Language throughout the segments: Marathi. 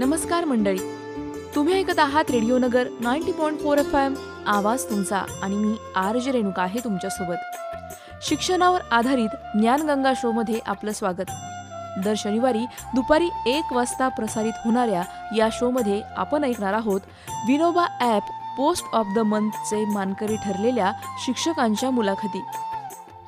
नमस्कार मंडळी, तुम्ही ऐकत आहात रेडिओ नगर 90.4 FM. आवाज तुमचा आणि मी RJ रेणुका आहे तुमच्यासोबत. शिक्षणावर आधारित ज्ञानगंगा शो मध्ये आपलं स्वागत. दर शनिवारी दुपारी 1 वाजता प्रसारित होणाऱ्या या शो मध्ये आपण ऐकणार आहोत Vinoba app post of the मंथचे मानकरी ठरलेल्या शिक्षकांच्या मुलाखती.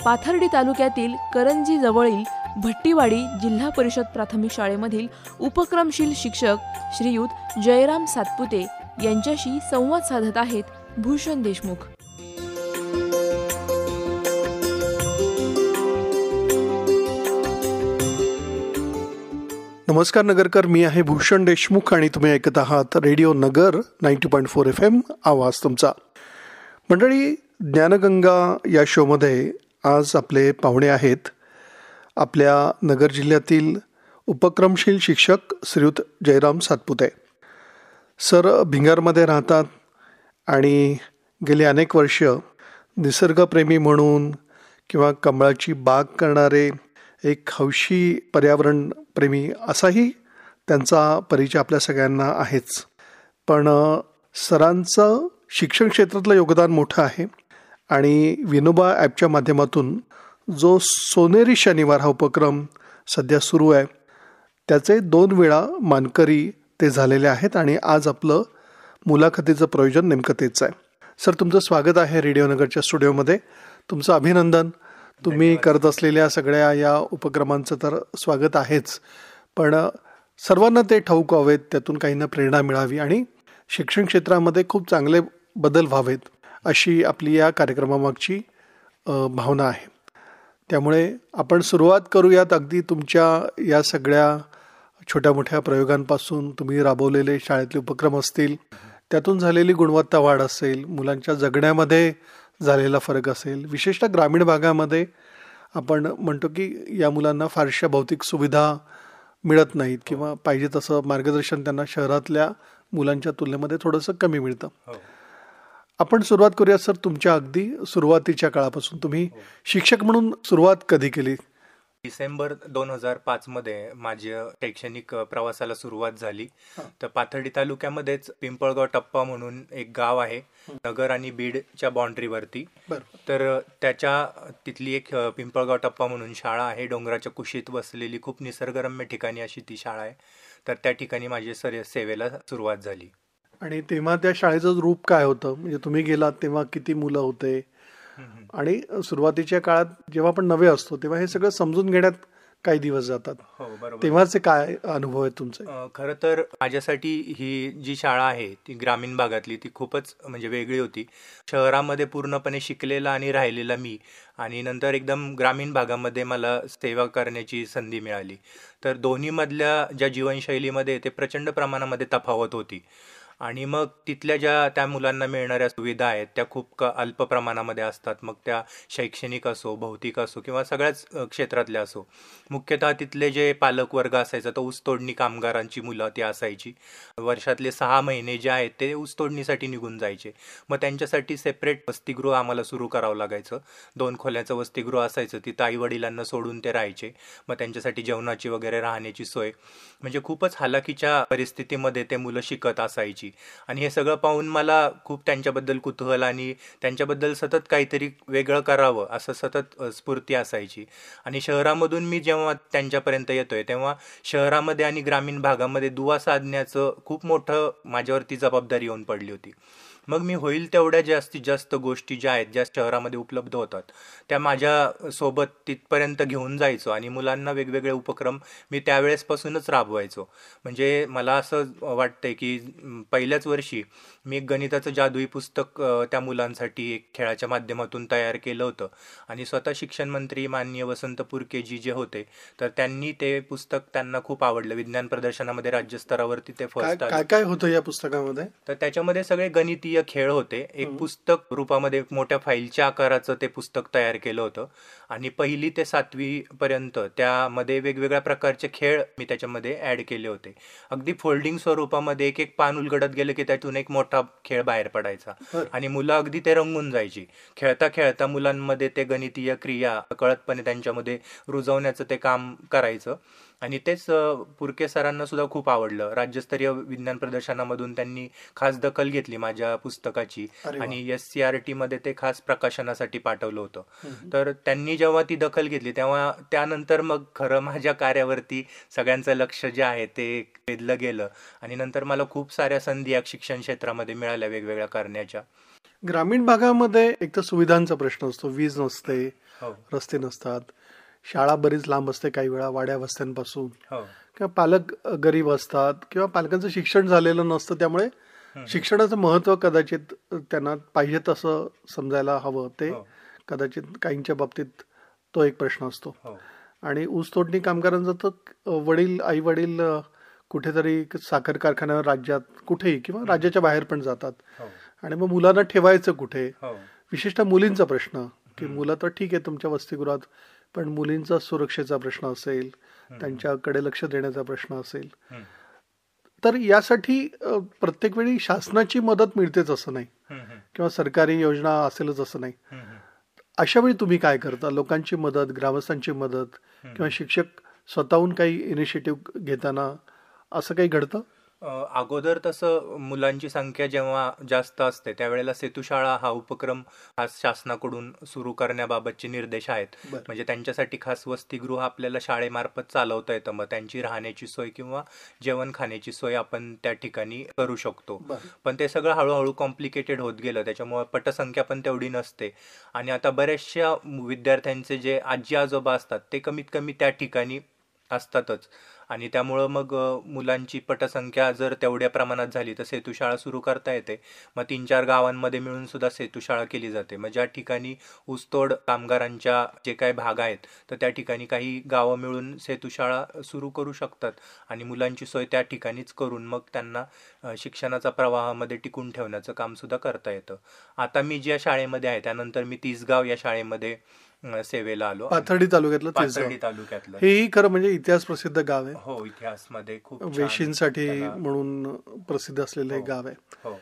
पाथर्डी तालुक्यातील करंजी जवळील भट्टीवाडी जिल्हा परिषद प्राथमिक शाळेमधील उपक्रमशील शिक्षक श्रीयुत जयराम सातपुते यांच्याशी संवाद साधत आहेत भूषण देशमुख. नमस्कार नगरकर, मी आहे भूषण देशमुख आणि तुम्ही ऐकत आहात रेडिओ नगर 90.4 FM. आवाज तुमचा. मंडळी, ज्ञानगंगा या शोमध्ये आज आपले पाहुणे आहेत आपल्या नगर जिल्ह्यातील उपक्रमशील शिक्षक श्रीयुत जयराम सातपुते. सर भिंगारमध्ये राहतात आणि गेली अनेक वर्ष निसर्गप्रेमी म्हणून किंवा कमळाची बाग करणारे एक हौशी पर्यावरणप्रेमी असाही त्यांचा परिचय आपल्या सगळ्यांना आहेच. पण सरांचं शिक्षण क्षेत्रातलं योगदान मोठं आहे आणि विनोबा ॲपच्या माध्यमातून जो सोनेरी शनिवार हा उपक्रम सध्या सुरू आहे त्याचे 2 वेळा मानकरी ते झालेले आहेत आणि आज आपलं मुलाखतीचं प्रयोजन नेमकं तेच आहे. सर, तुमचं स्वागत आहे रेडिओ नगरच्या स्टुडिओमध्ये. तुमचं अभिनंदन. तुम्ही करत असलेल्या सगळ्या या उपक्रमांचं तर स्वागत आहेच, पण सर्वांना ते ठाऊक व्हावेत, त्यातून काहींना प्रेरणा मिळावी आणि शिक्षण क्षेत्रामध्ये खूप चांगले बदल व्हावेत अशी आपली या कार्यक्रमामागची भावना आहे. त्यामुळे आपण सुरुवात करूयात अगदी तुमच्या या सगळ्या छोट्या मोठ्या प्रयोगांपासून. तुम्ही राबवलेले शाळेतले उपक्रम असतील, त्यातून झालेली गुणवत्ता वाढ असेल, मुलांच्या जगण्यामध्ये झालेला फरक असेल. विशेषतः ग्रामीण भागामध्ये आपण म्हणतो की या मुलांना फारशा भौतिक सुविधा मिळत नाहीत किंवा पाहिजे तसं मार्गदर्शन त्यांना शहरातल्या मुलांच्या तुलनेमध्ये थोडंसं कमी मिळतं. आपण सुरुवात करूया सर तुमच्या अगदी सुरुवातीच्या काळापासून. तुम्ही शिक्षक म्हणून सुरुवात कधी केली? डिसेंबर 2005 मध्ये माझ्या शैक्षणिक प्रवासाला सुरुवात झाली. तर पाथर्डी तालुक्यामध्येच पिंपळगाव टप्पा म्हणून एक गाव आहे, नगर आणि बीडच्या बाउंड्रीवरती. तर तिथली एक पिंपळगाव टप्पा म्हणून शाळा आहे, डोंगराच्या कुशीत बसलेली खूप निसर्गरम्य ठिकाणी अशी ती शाळा आहे. तर त्या ठिकाणी माझी सेवेला सुरुवात झाली. आणि तेव्हा त्या शाळेचं रूप काय होतं? म्हणजे तुम्ही गेलात तेव्हा किती मुलं होते? आणि सुरुवातीच्या काळात जेव्हा आपण नवे असतो तेव्हा हे सगळं समजून घेण्यात काही दिवस जातात. हो, बरोबर. तेव्हाचे काय अनुभव आहेत तुमचे? खरं तर माझ्यासाठी ही जी शाळा आहे ती ग्रामीण भागातली ती खूपच म्हणजे वेगळी होती. शहरामध्ये पूर्णपणे शिकलेला आणि राहिलेला मी, आणि नंतर एकदम ग्रामीण भागामध्ये मला सेवा करण्याची संधी मिळाली. तर दोन्ही मधल्या ज्या जीवनशैलीमध्ये ते प्रचंड प्रमाणामध्ये तफावत होती. आणि मग तिथल्या त्या मुलांना मिळणाऱ्या सुविधा आहेत त्या खूप अल्प प्रमाणामध्ये असतात. मग त्या शैक्षणिक असो, भौतिक असो किंवा सगळ्याच क्षेत्रातल्या असो. मुख्यतः तिथले जे पालक वर्ग असायचा तो ऊसतोडणी कामगारांची मुलं ती असायची. वर्षातले 6 महिने जे आहेत ते ऊसतोडणीसाठी निघून जायचे. मग त्यांच्यासाठी सेपरेट वसतिगृह आम्हाला सुरू करावं लागायचं. 2 खोल्याचं वसतिगृह असायचं, तिथं आई वडिलांना सोडून ते राहायचे. मग त्यांच्यासाठी जेवणाची वगैरे राहण्याची सोय, म्हणजे खूपच हालाकीच्या परिस्थितीमध्ये ते मुलं शिकत असायची. आणि हे सगळं पाहून मला खूप त्यांच्याबद्दल कुतूहल आणि त्यांच्याबद्दल सतत काहीतरी वेगळं करावं असं सतत स्फूर्ती असायची. आणि शहरामधून मी जेव्हा त्यांच्यापर्यंत येतोय तेव्हा शहरामध्ये आणि ग्रामीण भागामध्ये दुवा साधण्याचं खूप मोठं माझ्यावरती जबाबदारी येऊन पडली होती. मग मी होईल तेवढ्या जास्तीत जास्त गोष्टी ज्या आहेत ज्या शहरामध्ये उपलब्ध होतात त्या माझ्या सोबत तिथपर्यंत घेऊन जायचो आणि मुलांना वेगवेगळे उपक्रम मी त्यावेळेसपासूनच राबवायचो. म्हणजे मला असं वाटतंय की पहिल्याच वर्षी मी एक गणिताचं जादुई पुस्तक त्या मुलांसाठी एक खेळाच्या माध्यमातून तयार केलं होतं. आणि स्वतः शिक्षण मंत्री माननीय वसंत पुरकेजी जे होते तर त्यांनी ते पुस्तक त्यांना खूप आवडलं. विज्ञान प्रदर्शनामध्ये राज्यस्तरावरती ते फर्स्ट आलं. काय होतं या पुस्तकामध्ये? तर त्याच्यामध्ये सगळे गणितीय खेळ होते. एक पुस्तक रूपामध्ये मोठ्या फाईलच्या आकाराचं ते पुस्तक तयार केलं होतं. आणि 1ली ते 7वी पर्यंत त्यामध्ये वेगवेगळ्या प्रकारचे खेळ मी त्याच्यामध्ये ऍड केले होते. अगदी फोल्डिंग स्वरूपामध्ये एक एक पान उलगडत गेलं की त्यातून एक मोठा खेळ बाहेर पडायचा आणि मुलं अगदी ते रंगून जायची. खेळता खेळता मुलांमध्ये ते गणितीय क्रिया कळतपणे त्यांच्यामध्ये रुजवण्याचं ते काम करायचं. आणि तेच पुरके सरांना सुद्धा खूप आवडलं. राज्यस्तरीय विज्ञान प्रदर्शनामधून त्यांनी खास दखल घेतली माझ्या पुस्तकाची अरे वा. आणि SCRT मध्ये ते खास प्रकाशनासाठी पाठवलं होतं. हम्म. तर त्यांनी जेव्हा ती दखल घेतली तेव्हा त्यानंतर मग खरं माझ्या कार्यावरती सगळ्यांचं लक्ष जे आहे ते वेधलं गेलं आणि नंतर मला खूप साऱ्या संधी या शिक्षण क्षेत्रामध्ये मिळाल्या वेगवेगळ्या करण्याच्या. ग्रामीण भागामध्ये एक तर सुविधांचा प्रश्न असतो, वीज नसते, हो रस्ते नसतात, शाळा बरीच लांब असते काही वेळा वाड्या वस्त्यांपासून, हो किंवा पालक गरीब असतात किंवा पालकांचं शिक्षण झालेलं नसतं, त्यामुळे शिक्षणाचं महत्त्व कदाचित त्यांना पाहिजे तसं समजायला हवं ते हो कदाचित काहींच्या बाबतीत तो एक प्रश्न असतो. हो आणि ऊसतोडणी कामगारांचं तर वडील आई वडील कुठेतरी साखर कारखान्यावर राज्यात कुठेही किंवा राज्याच्या बाहेर पण जातात, हो आणि मग मुलांना ठेवायचं कुठे, हो विशेषतः मुलींचा प्रश्न की मुलं तर ठीक आहे तुमच्या वसतिगृहात, पण मुलींचा सुरक्षेचा प्रश्न असेल, त्यांच्याकडे लक्ष देण्याचा प्रश्न असेल, हम्म. तर यासाठी प्रत्येक वेळी शासनाची मदत मिळतेच असं नाही हम्म. किंवा सरकारी योजना असेलच असं नाही. हम्म. अशा वेळी तुम्ही काय करता? लोकांची मदत, ग्रामस्थांची मदत किंवा शिक्षक स्वतःहून काही इनिशिएटिव्ह घेताना असं काही घडतं? अगोदर तसं मुलांची संख्या जेव्हा जास्त असते त्यावेळेला सेतुशाळा हा उपक्रम खास शासनाकडून सुरू करण्याबाबतचे निर्देश आहेत. बरं. म्हणजे त्यांच्यासाठी खास वसतिगृह आपल्याला शाळेमार्फत चालवता येतं. मग त्यांची राहण्याची सोय किंवा जेवण खाण्याची सोय आपण त्या ठिकाणी करू शकतो. बरं. पण ते सगळं हळूहळू कॉम्प्लिकेटेड होत गेलं, त्याच्यामुळे पटसंख्या पण तेवढी नसते आणि आता बऱ्याचशा विद्यार्थ्यांचे जे आजी आजोबा असतात ते कमीत कमी त्या ठिकाणी असतातच आणि त्यामुळं मग मुलांची पटसंख्या जर तेवढ्या प्रमाणात झाली तर सेतुशाळा सुरू करता येते. मग 3-4 गावांमध्ये मिळून सुद्धा सेतुशाळा केली जाते. मग ज्या ठिकाणी ऊसतोड कामगारांच्या जे काही भाग आहेत तर त्या ठिकाणी काही गावं मिळून सेतुशाळा सुरू करू शकतात आणि मुलांची सोय त्या ठिकाणीच करून मग त्यांना शिक्षणाचा प्रवाहामध्ये टिकून ठेवण्याचं काम सुद्धा करता येतं. आता मी ज्या शाळेमध्ये आहे त्यानंतर मी तिसगाव या शाळेमध्ये सेवेला आलो. पाथर्डी तालुक्यातलं पाथर्डी तिसगाव. तालुक्यातलं. हेही खरं म्हणजे इतिहास प्रसिद्ध गाव आहे, हो, इतिहासमध्ये खूप छान वेशींसाठी त्याला- म्हणून प्रसिद्ध असलेलं एक हो. गाव आहे. हो.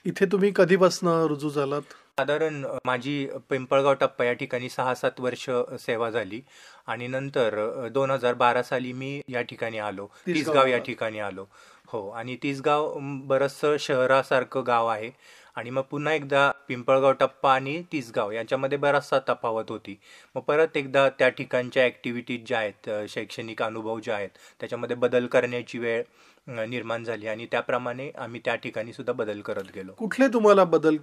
इथे तुम्ही कधीपासून रुजू झालात? साधारण माझी पिंपळगाव टप्पा या ठिकाणी 6-7 वर्ष सेवा झाली आणि नंतर 2012 साली मी या ठिकाणी आलो, तिसगाव या ठिकाणी आलो. हो, आणि तिसगाव बरंचसं शहरासारखं गाव आहे आणि मग पुन्हा एकदा पिंपळगाव टप्पा आणि तिसगाव याच्यामध्ये बराचसा तफावत होती. मग परत एकदा त्या ठिकाणच्या ॲक्टिव्हिटीज ज्या आहेत, शैक्षणिक अनुभव जे आहेत त्याच्यामध्ये बदल करण्याची वेळ निर्माण झाली आणि त्याप्रमाणे आम्ही त्या ठिकाणी सुद्धा बदल करत गेलो. कुठले तुम्हाला बदल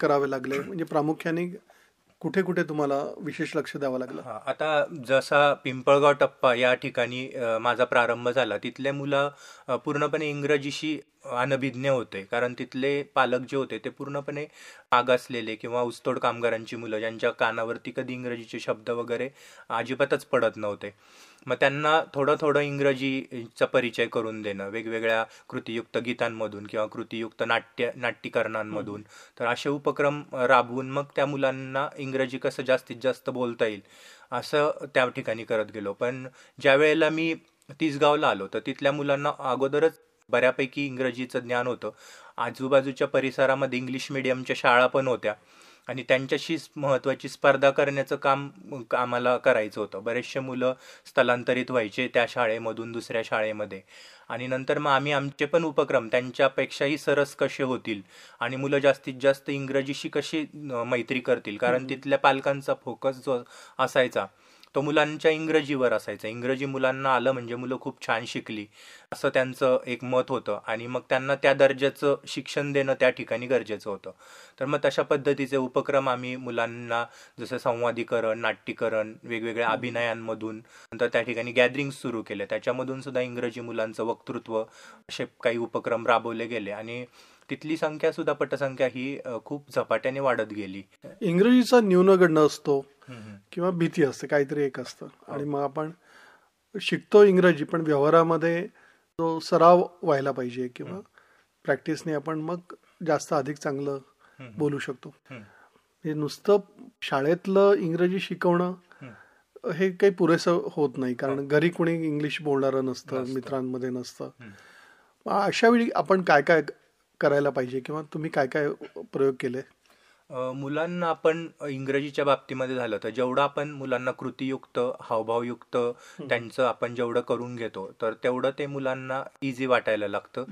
करावे लागले, म्हणजे प्रामुख्याने कुठे कुठे तुम्हाला विशेष लक्ष द्यावं लागलं? हा, आता जसा पिंपळगाव टप्पा या ठिकाणी माझा प्रारंभ झाला, तिथले मुलं पूर्णपणे इंग्रजीशी अनभिज्ञ होते, कारण तिथले पालक जे होते ते पूर्णपणे मागासलेले किंवा ऊसतोड कामगारांची मुलं ज्यांच्या कानावरती कधी इंग्रजीचे शब्द वगैरे अजिबातच पडत नव्हते. मग त्यांना थोडं थोडं इंग्रजीचा परिचय करून देणं वेगवेगळ्या कृतीयुक्त गीतांमधून किंवा कृतीयुक्त नाट्यकरणांमधून, तर असे उपक्रम राबवून मग त्या मुलांना इंग्रजी कसं जास्तीत जास्त बोलता येईल असं त्या ठिकाणी करत गेलो. पण ज्या वेळेला मी तिसगावला आलो तर तिथल्या मुलांना अगोदरच बऱ्यापैकी इंग्रजीचं ज्ञान होतं. आजूबाजूच्या परिसरामध्ये इंग्लिश मिडियमच्या शाळा पण होत्या आणि त्यांच्याशी महत्त्वाची स्पर्धा करण्याचं काम आम्हाला करायचं होतं. बरेचसे मुलं स्थलांतरित व्हायचे त्या शाळेमधून दुसऱ्या शाळेमध्ये आणि नंतर मग आम्ही आमचे पण उपक्रम त्यांच्यापेक्षाही सरस कसे होतील आणि मुलं जास्तीत जास्त इंग्रजीशी कशी मैत्री करतील, कारण तिथल्या पालकांचा फोकस जो असायचा तो मुलांच्या इंग्रजीवर असायचा. इंग्रजी मुलांना आलं म्हणजे मुलं खूप छान शिकली असं त्यांचं एक मत होतं आणि मग त्यांना त्या दर्जाचं शिक्षण देणं त्या ठिकाणी गरजेचं होतं. तर मग तशा पद्धतीचे उपक्रम आम्ही मुलांना, जसं संवादीकरण, नाट्यकरण, वेगवेगळ्या अभिनयांमधून, नंतर त्या ठिकाणी गॅदरिंग सुरू केले, त्याच्यामधून सुद्धा इंग्रजी मुलांचं वक्तृत्व असे काही उपक्रम राबवले गेले आणि तिथली संख्या सुद्धा पटसंख्या ही खूप झपाट्याने वाढत गेली. इंग्रजीचा न्यूनगंड असतो किंवा भीती असते, काहीतरी एक असतं, आणि मग आपण शिकतो इंग्रजी, पण व्यवहारामध्ये तो सराव व्हायला पाहिजे किंवा प्रॅक्टिसने आपण मग जास्त अधिक चांगलं बोलू शकतो. हे नुसतं शाळेतलं इंग्रजी शिकवणं हे काही पुरेसं होत नाही, कारण घरी कोणी इंग्लिश बोलणारं नसतं, मित्रांमध्ये नसतं. अशा वेळी आपण काय काय करायला पाहिजे किंवा तुम्ही काय काय प्रयोग केले? मुलांना आपण इंग्रजीच्या बाबतीमध्ये झालं तर जेवढं आपण मुलांना कृतीयुक्त, हावभावयुक्त त्यांचं आपण जेवढं करून घेतो तर तेवढं ते मुलांना इझी वाटायला लागतं.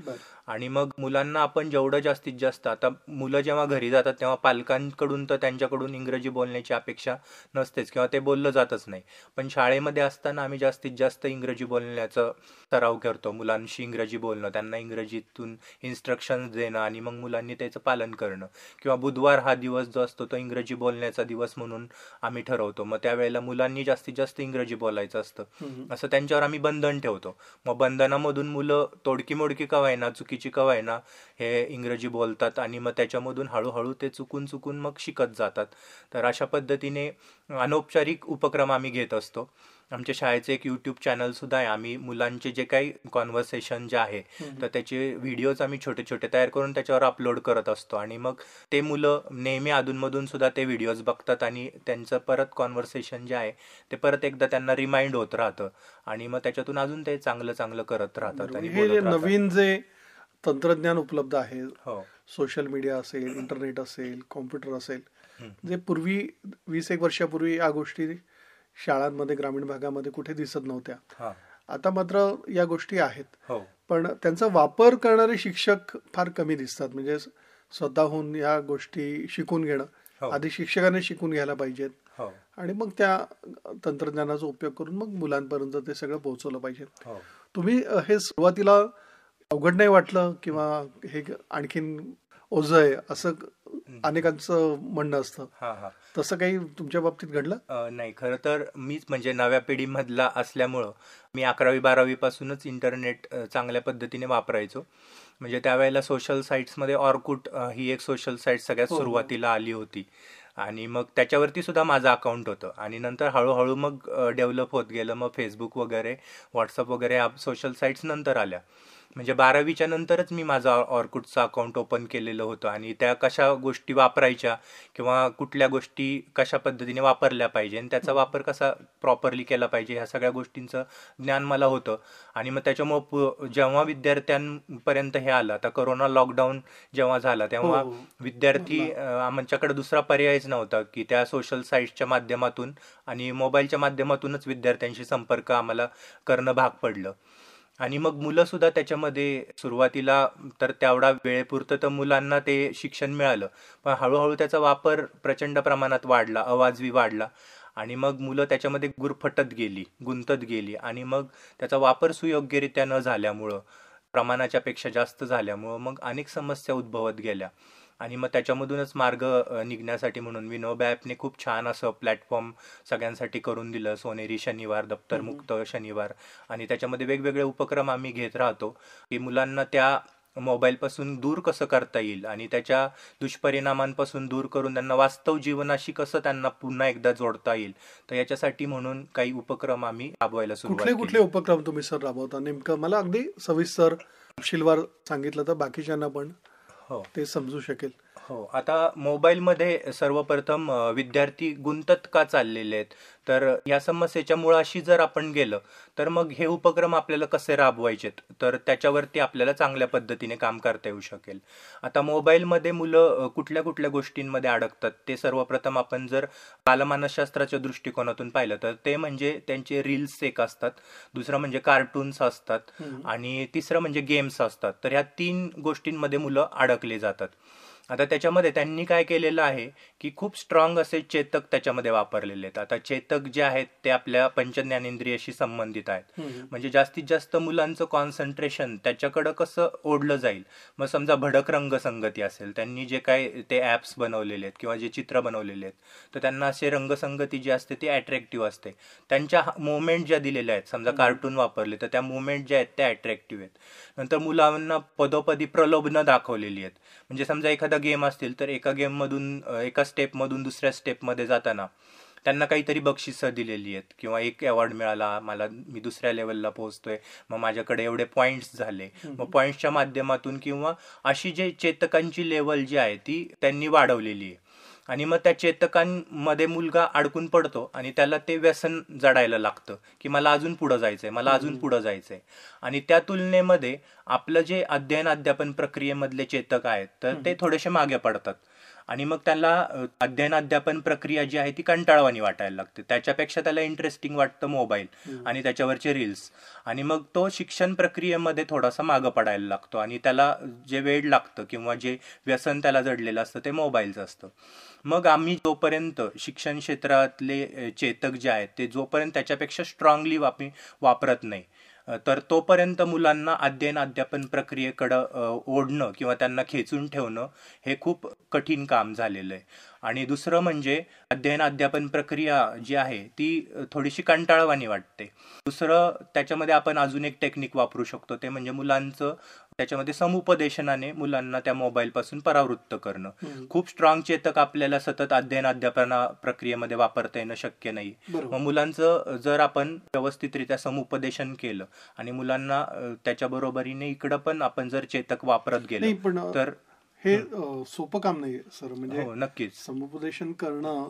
आणि मग मुलांना आपण जेवढं जास्तीत जास्त, आता मुलं जेव्हा घरी जातात तेव्हा पालकांकडून तर त्यांच्याकडून इंग्रजी बोलण्याची अपेक्षा नसतेच किंवा ते बोललं जातच नाही. पण शाळेमध्ये असताना आम्ही जास्तीत जास्त इंग्रजी बोलण्याचा सराव करतो. मुलांशी इंग्रजी बोलणं, त्यांना इंग्रजीतून इन्स्ट्रक्शन्स देणं आणि मग मुलांनी त्याचं पालन करणं. किंवा बुधवार हा दिवस जो असतो तो इंग्रजी बोलण्याचा दिवस म्हणून आम्ही ठरवतो. मग त्यावेळेला मुलांनी जास्तीत जास्त इंग्रजी बोलायचं असतं, असं त्यांच्यावर आम्ही बंधन ठेवतो. मग बंधनामधून मुलं तोडकी मोडकी का व्हायना, चुकीची का व्हायना, हे इंग्रजी बोलतात आणि मग त्याच्यामधून हळूहळू ते चुकून चुकून मग शिकत जातात. तर अशा पद्धतीने अनौपचारिक उपक्रम आम्ही घेत असतो. आमच्या शाळेचे एक यूट्यूब चॅनल सुद्धा आहे. आम्ही मुलांचे जे काही कॉन्व्हर्सेशन जे आहे तर त्याचे व्हिडिओज आम्ही छोटे छोटे तयार करून त्याच्यावर अपलोड करत असतो. आणि मग ते मुलं नेहमी अधूनमधून सुद्धा ते व्हिडिओज बघतात आणि त्यांचं परत कॉन्व्हर्सेशन जे आहे ते परत एकदा त्यांना रिमाइंड होत राहतं आणि मग त्याच्यातून अजून ते चांगलं चांगलं करत राहतात आणि हे जे बोलत राहतात. नवीन जे तंत्रज्ञान उपलब्ध आहे, हो सोशल मीडिया असेल, इंटरनेट असेल, कॉम्प्युटर असेल, जे पूर्वी 20-1 वर्षापूर्वी या गोष्टी शाळांमध्ये ग्रामीण भागामध्ये कुठे दिसत नव्हत्या. हा आता मात्र या गोष्टी आहेत, हो पण त्यांचा वापर करणारे शिक्षक फार कमी दिसतात. म्हणजे स्वतःहून या गोष्टी शिकून घेणं, हो आधी शिक्षकाने शिकून घ्यायला पाहिजेत हो आणि मग त्या तंत्रज्ञानाचा उपयोग करून मग मुलांपर्यंत ते सगळं पोहोचवलं पाहिजे. हो तुम्ही हे सुरुवातीला अवघड नाही वाटलं किंवा हे आणखीन ओझं आहे असं अनेकांचं म्हणणं असतं, हा हा तसं काही तुमच्या बाबतीत घडलं? नाही, खरं तर मीच म्हणजे नव्या पिढीमधला असल्यामुळं मी 11वी-12वी पासूनच इंटरनेट चांगल्या पद्धतीने वापरायचो. म्हणजे त्यावेळेला सोशल साईट्समध्ये ऑर्कुट ही एक सोशल साईट सगळ्यात सुरुवातीला आली होती आणि मग त्याच्यावरती सुद्धा माझं अकाउंट होतं आणि नंतर हळूहळू मग डेव्हलप होत गेलं. मग फेसबुक वगैरे, व्हॉट्सअप वगैरे या सोशल साईट्स नंतर आल्या. म्हणजे 12वीच्या नंतरच मी माझं ऑर्कुटचं अकाउंट ओपन केलेलं होतं आणि त्या कशा गोष्टी वापरायच्या किंवा कुठल्या गोष्टी कशा पद्धतीने वापरल्या पाहिजे आणि त्याचा वापर कसा प्रॉपरली केला पाहिजे ह्या सगळ्या गोष्टींचं ज्ञान मला होतं. आणि मग त्याच्यामुळं जेव्हा विद्यार्थ्यांपर्यंत हे आलं, आता कोरोना लॉकडाऊन जेव्हा झाला तेव्हा विद्यार्थी आमच्याकडे दुसरा पर्यायच नव्हता की त्या सोशल साईट्सच्या माध्यमातून आणि मोबाईलच्या माध्यमातूनच विद्यार्थ्यांशी संपर्क आम्हाला करणं भाग पडलं. आणि मग मुलं सुद्धा त्याच्यामध्ये सुरुवातीला तर तेवढा वेळेपुरतं तर मुलांना ते शिक्षण मिळालं, पण हळूहळू त्याचा वापर प्रचंड प्रमाणात वाढला, अवाजवी वाढला आणि मग मुलं त्याच्यामध्ये गुंतत गेली आणि मग त्याचा वापर सुयोग्यरित्या न झाल्यामुळं, प्रमाणाच्या पेक्षा जास्त झाल्यामुळं मग अनेक समस्या उद्भवत गेल्या. आणि मग त्याच्यामधूनच मार्ग निघण्यासाठी म्हणून विनोबा ॲपने खूप छान असं प्लॅटफॉर्म सगळ्यांसाठी करून दिलं, सोनेरी शनिवार, दप्तरमुक्त शनिवार. आणि त्याच्यामध्ये वेगवेगळे उपक्रम आम्ही घेत राहतो की मुलांना त्या मोबाईलपासून दूर कसं करता येईल आणि त्याच्या दुष्परिणामांपासून दूर करून त्यांना वास्तव जीवनाशी कसं त्यांना पुन्हा एकदा जोडता येईल. तर याच्यासाठी म्हणून काही उपक्रम आम्ही राबवायला सुरुवात कुठले केली. कुठले उपक्रम तुम्ही सर राबवता नेमकं? मला अगदी सविस्तर तपशीलवार सांगितलं तर बाकीच्यांना पण हो ते समजू शकेल. हो, आता मोबाईलमध्ये सर्वप्रथम विद्यार्थी गुंतत का चाललेले आहेत, तर या समस्येच्या मुळाशी जर आपण गेलं तर मग हे उपक्रम आपल्याला कसे राबवायचेत तर त्याच्यावरती आपल्याला चांगल्या पद्धतीने काम करता येऊ शकेल. आता मोबाईलमध्ये मुलं कुठल्या कुठल्या गोष्टींमध्ये अडकतात ते सर्वप्रथम आपण जर बालमानसशास्त्राच्या दृष्टिकोनातून पाहिलं तर ते म्हणजे त्यांचे रील्स एक असतात, दुसरं म्हणजे कार्टून्स असतात आणि तिसरं म्हणजे गेम्स असतात. तर ह्या 3 गोष्टींमध्ये मुलं अडकले जातात. आता त्याच्यामध्ये त्यांनी काय केलेलं आहे की खूप स्ट्रॉंग असे चेतक त्याच्यामध्ये वापरलेले आहेत. आता चेतक जे आहेत ते आपल्या पंचज्ञानेंद्रियाशी संबंधित आहेत. म्हणजे जास्तीत जास्त मुलांचं कॉन्सन्ट्रेशन त्याच्याकडं कसं ओढलं जाईल. मग समजा भडक रंगसंगती असेल, त्यांनी जे काय ते ॲप्स बनवलेले आहेत किंवा जे चित्र बनवलेले आहेत तर त्यांना असे रंगसंगती जी असते ती अट्रॅक्टिव्ह असते. त्यांच्या मुवमेंट ज्या दिलेल्या आहेत, समजा कार्टून वापरले तर त्या मुवमेंट ज्या आहेत त्या अट्रॅक्टिव्ह आहेत. नंतर मुलांना पदोपदी प्रलोभनं दाखवलेली आहेत. म्हणजे समजा एखादा गेम असतील तर एका स्टेपमधून दुसऱ्या स्टेपमध्ये जाताना त्यांना काहीतरी बक्षिसं दिलेली आहेत किंवा एक अवॉर्ड मिळाला मला, मी दुसऱ्या लेवलला पोहोचतोय, मग माझ्याकडे एवढे पॉईंट्स झाले. मग पॉईंट्सच्या माध्यमातून किंवा अशी जे चेतकांची लेवल जी आहे ती त्यांनी वाढवलेली आहे. आणि मग त्या चेतकांमध्ये मुलगा अडकून पडतो आणि त्याला ते व्यसन जडायला लागतं की मला अजून पुढं जायचंय. आणि त्या तुलनेमध्ये आपलं जे अध्ययन अध्यापन प्रक्रियेमधले चेतक आहेत तर ते थोडेसे मागे पडतात. आणि मग त्याला अध्ययन अध्यापन प्रक्रिया जी आहे ती कंटाळवाणी वाटायला लागते. त्याच्यापेक्षा त्याला इंटरेस्टिंग वाटतं मोबाईल आणि त्याच्यावरचे रील्स, आणि मग तो शिक्षण प्रक्रियेमध्ये थोडासा मागं पडायला लागतो आणि त्याला जे वेड लागतं किंवा जे व्यसन त्याला जडलेलं असतं ते मोबाईलचं असतं. मग आम्ही जोपर्यंत शिक्षण क्षेत्रातले चेतक जे आहेत ते जोपर्यंत त्याच्यापेक्षा स्ट्रॉंगली वापरत नाही, तर तोपर्यंत मुलांना अध्ययन अध्यापन प्रक्रियेकडं ओढणं किंवा त्यांना खेचून ठेवणं हे खूप कठीण काम झालेलं आहे. आणि दुसरं म्हणजे अध्ययन अध्यापन प्रक्रिया जी आहे ती थोडीशी कंटाळवाणी वाटते. दुसरं त्याच्यामध्ये आपण अजून एक टेक्निक वापरू शकतो, ते म्हणजे मुलांचं त्याच्यामध्ये समुपदेशनाने मुलांना त्या मोबाईलपासून परावृत्त करणं. खूप स्ट्रॉंग चेतक आपल्याला सतत अध्ययन अध्यापना प्रक्रियेमध्ये वापरता येणं शक्य नाही. मग मुलांचं जर आपण व्यवस्थितरित्या समुपदेशन केलं आणि मुलांना त्याच्या बरोबरीने इकडं पण आपण जर चेतक वापरत गेलो तर हे सोपं काम नाही सर. म्हणजे नक्कीच समुपदेशन करणं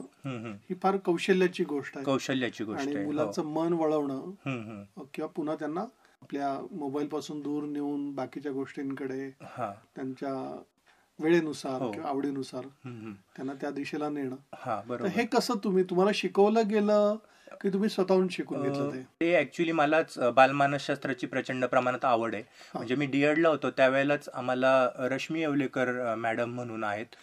ही फार कौशल्याची गोष्ट आहे आणि मुलाचं मन वळवणं किंवा पुन्हा त्यांना आपल्या मोबाईल पासून दूर नेऊन बाकीच्या गोष्टींकडे त्यांच्या वेळेनुसार किंवा आवडीनुसार त्यांना त्या दिशेला नेणं. हे कसं तुम्हाला शिकवलं गेलं की तुम्ही स्वतःहून शिकून घेतलं? ते ऍक्च्युली मलाच बालमानसशास्त्राची प्रचंड प्रमाणात आवड आहे. म्हणजे मी डीएडला होतो त्यावेळेलाच आम्हाला रश्मी येवलेकर मॅडम म्हणून आहेत,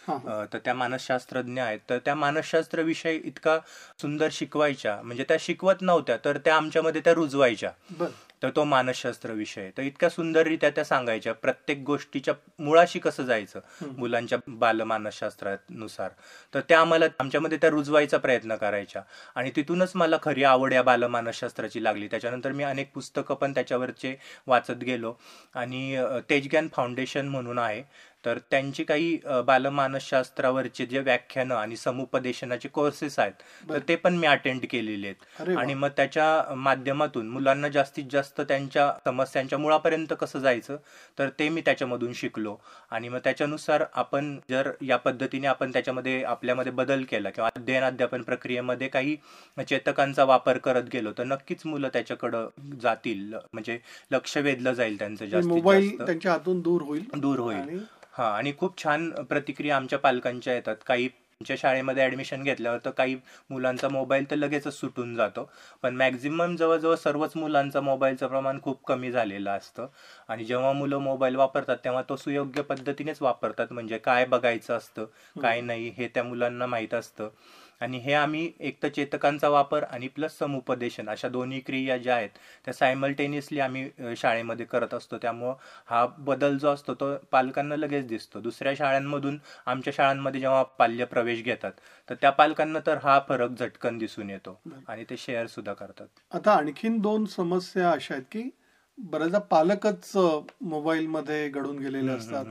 तर त्या मानसशास्त्रज्ञ आहेत. तर त्या मानसशास्त्र विषय इतका सुंदर शिकवायच्या, म्हणजे त्या शिकवत नव्हत्या तर त्या आमच्यामध्ये त्या रुजवायच्या. तर तो मानसशास्त्र विषय तर इतक्या सुंदररित्या त्या सांगायच्या, प्रत्येक गोष्टीच्या मुळाशी कसं जायचं मुलांच्या बालमानसशास्त्रानुसार. तर त्या आम्हाला आमच्यामध्ये त्या रुजवायचा प्रयत्न करायच्या आणि तिथूनच मला खरी आवड या बालमानसशास्त्राची लागली. त्याच्यानंतर मी अनेक पुस्तकं पण त्याच्यावरचे वाचत गेलो आणि तेजग्यान फाउंडेशन म्हणून आहे, तर त्यांची काही बालमानसशास्त्रावरचे जे व्याख्यानं आणि समुपदेशनाचे कोर्सेस आहेत तर ते पण मी अटेंड केलेले आहेत. आणि मग त्याच्या माध्यमातून मुलांना जास्तीत जास्त त्यांच्या समस्यांच्या मुळापर्यंत कसं जायचं तर ते मी त्याच्यामधून शिकलो. आणि मग त्याच्यानुसार आपण जर या पद्धतीने आपण त्याच्यामध्ये आपल्यामध्ये बदल केला किंवा अध्ययन अध्यापन प्रक्रियेमध्ये काही चेतकांचा वापर करत गेलो तर नक्कीच मुलं त्याच्याकडं जातील, म्हणजे लक्ष वेधलं जाईल त्यांचं जास्तीत जास्त, त्यांच्या हातून दूर होईल. आणि खूप छान प्रतिक्रिया आमच्या पालकांच्या येतात. काही आमच्या शाळेमध्ये ऍडमिशन घेतल्यावर तर काही मुलांचा मोबाईल तर लगेचच सुटून जातो, पण मॅक्झिमम जवळजवळ सर्वच मुलांचा मोबाईलचं प्रमाण खूप कमी झालेलं असतं. आणि जेव्हा मुलं मोबाईल वापरतात तेव्हा तो सुयोग्य पद्धतीनेच वापरतात, म्हणजे काय बघायचं असतं काय नाही हे त्या मुलांना माहीत असतं. आणि हे आम्ही एक तर चेतकांचा वापर आणि प्लस समुपदेशन अशा दोन्ही क्रिया ज्या आहेत त्या सायमल्टेनियसली आम्ही शाळेमध्ये करत असतो. त्यामुळं हा बदल जो असतो तो पालकांना लगेच दिसतो. दुसऱ्या शाळांमधून आमच्या शाळांमध्ये जेव्हा पाल्य प्रवेश घेतात तर त्या पालकांना तर हा फरक झटकन दिसून येतो आणि ते शेअर सुद्धा करतात. आता आणखीन दोन समस्या अशा आहेत की बऱ्याचदा पालकच मोबाईलमध्ये गढून गेलेले असतात,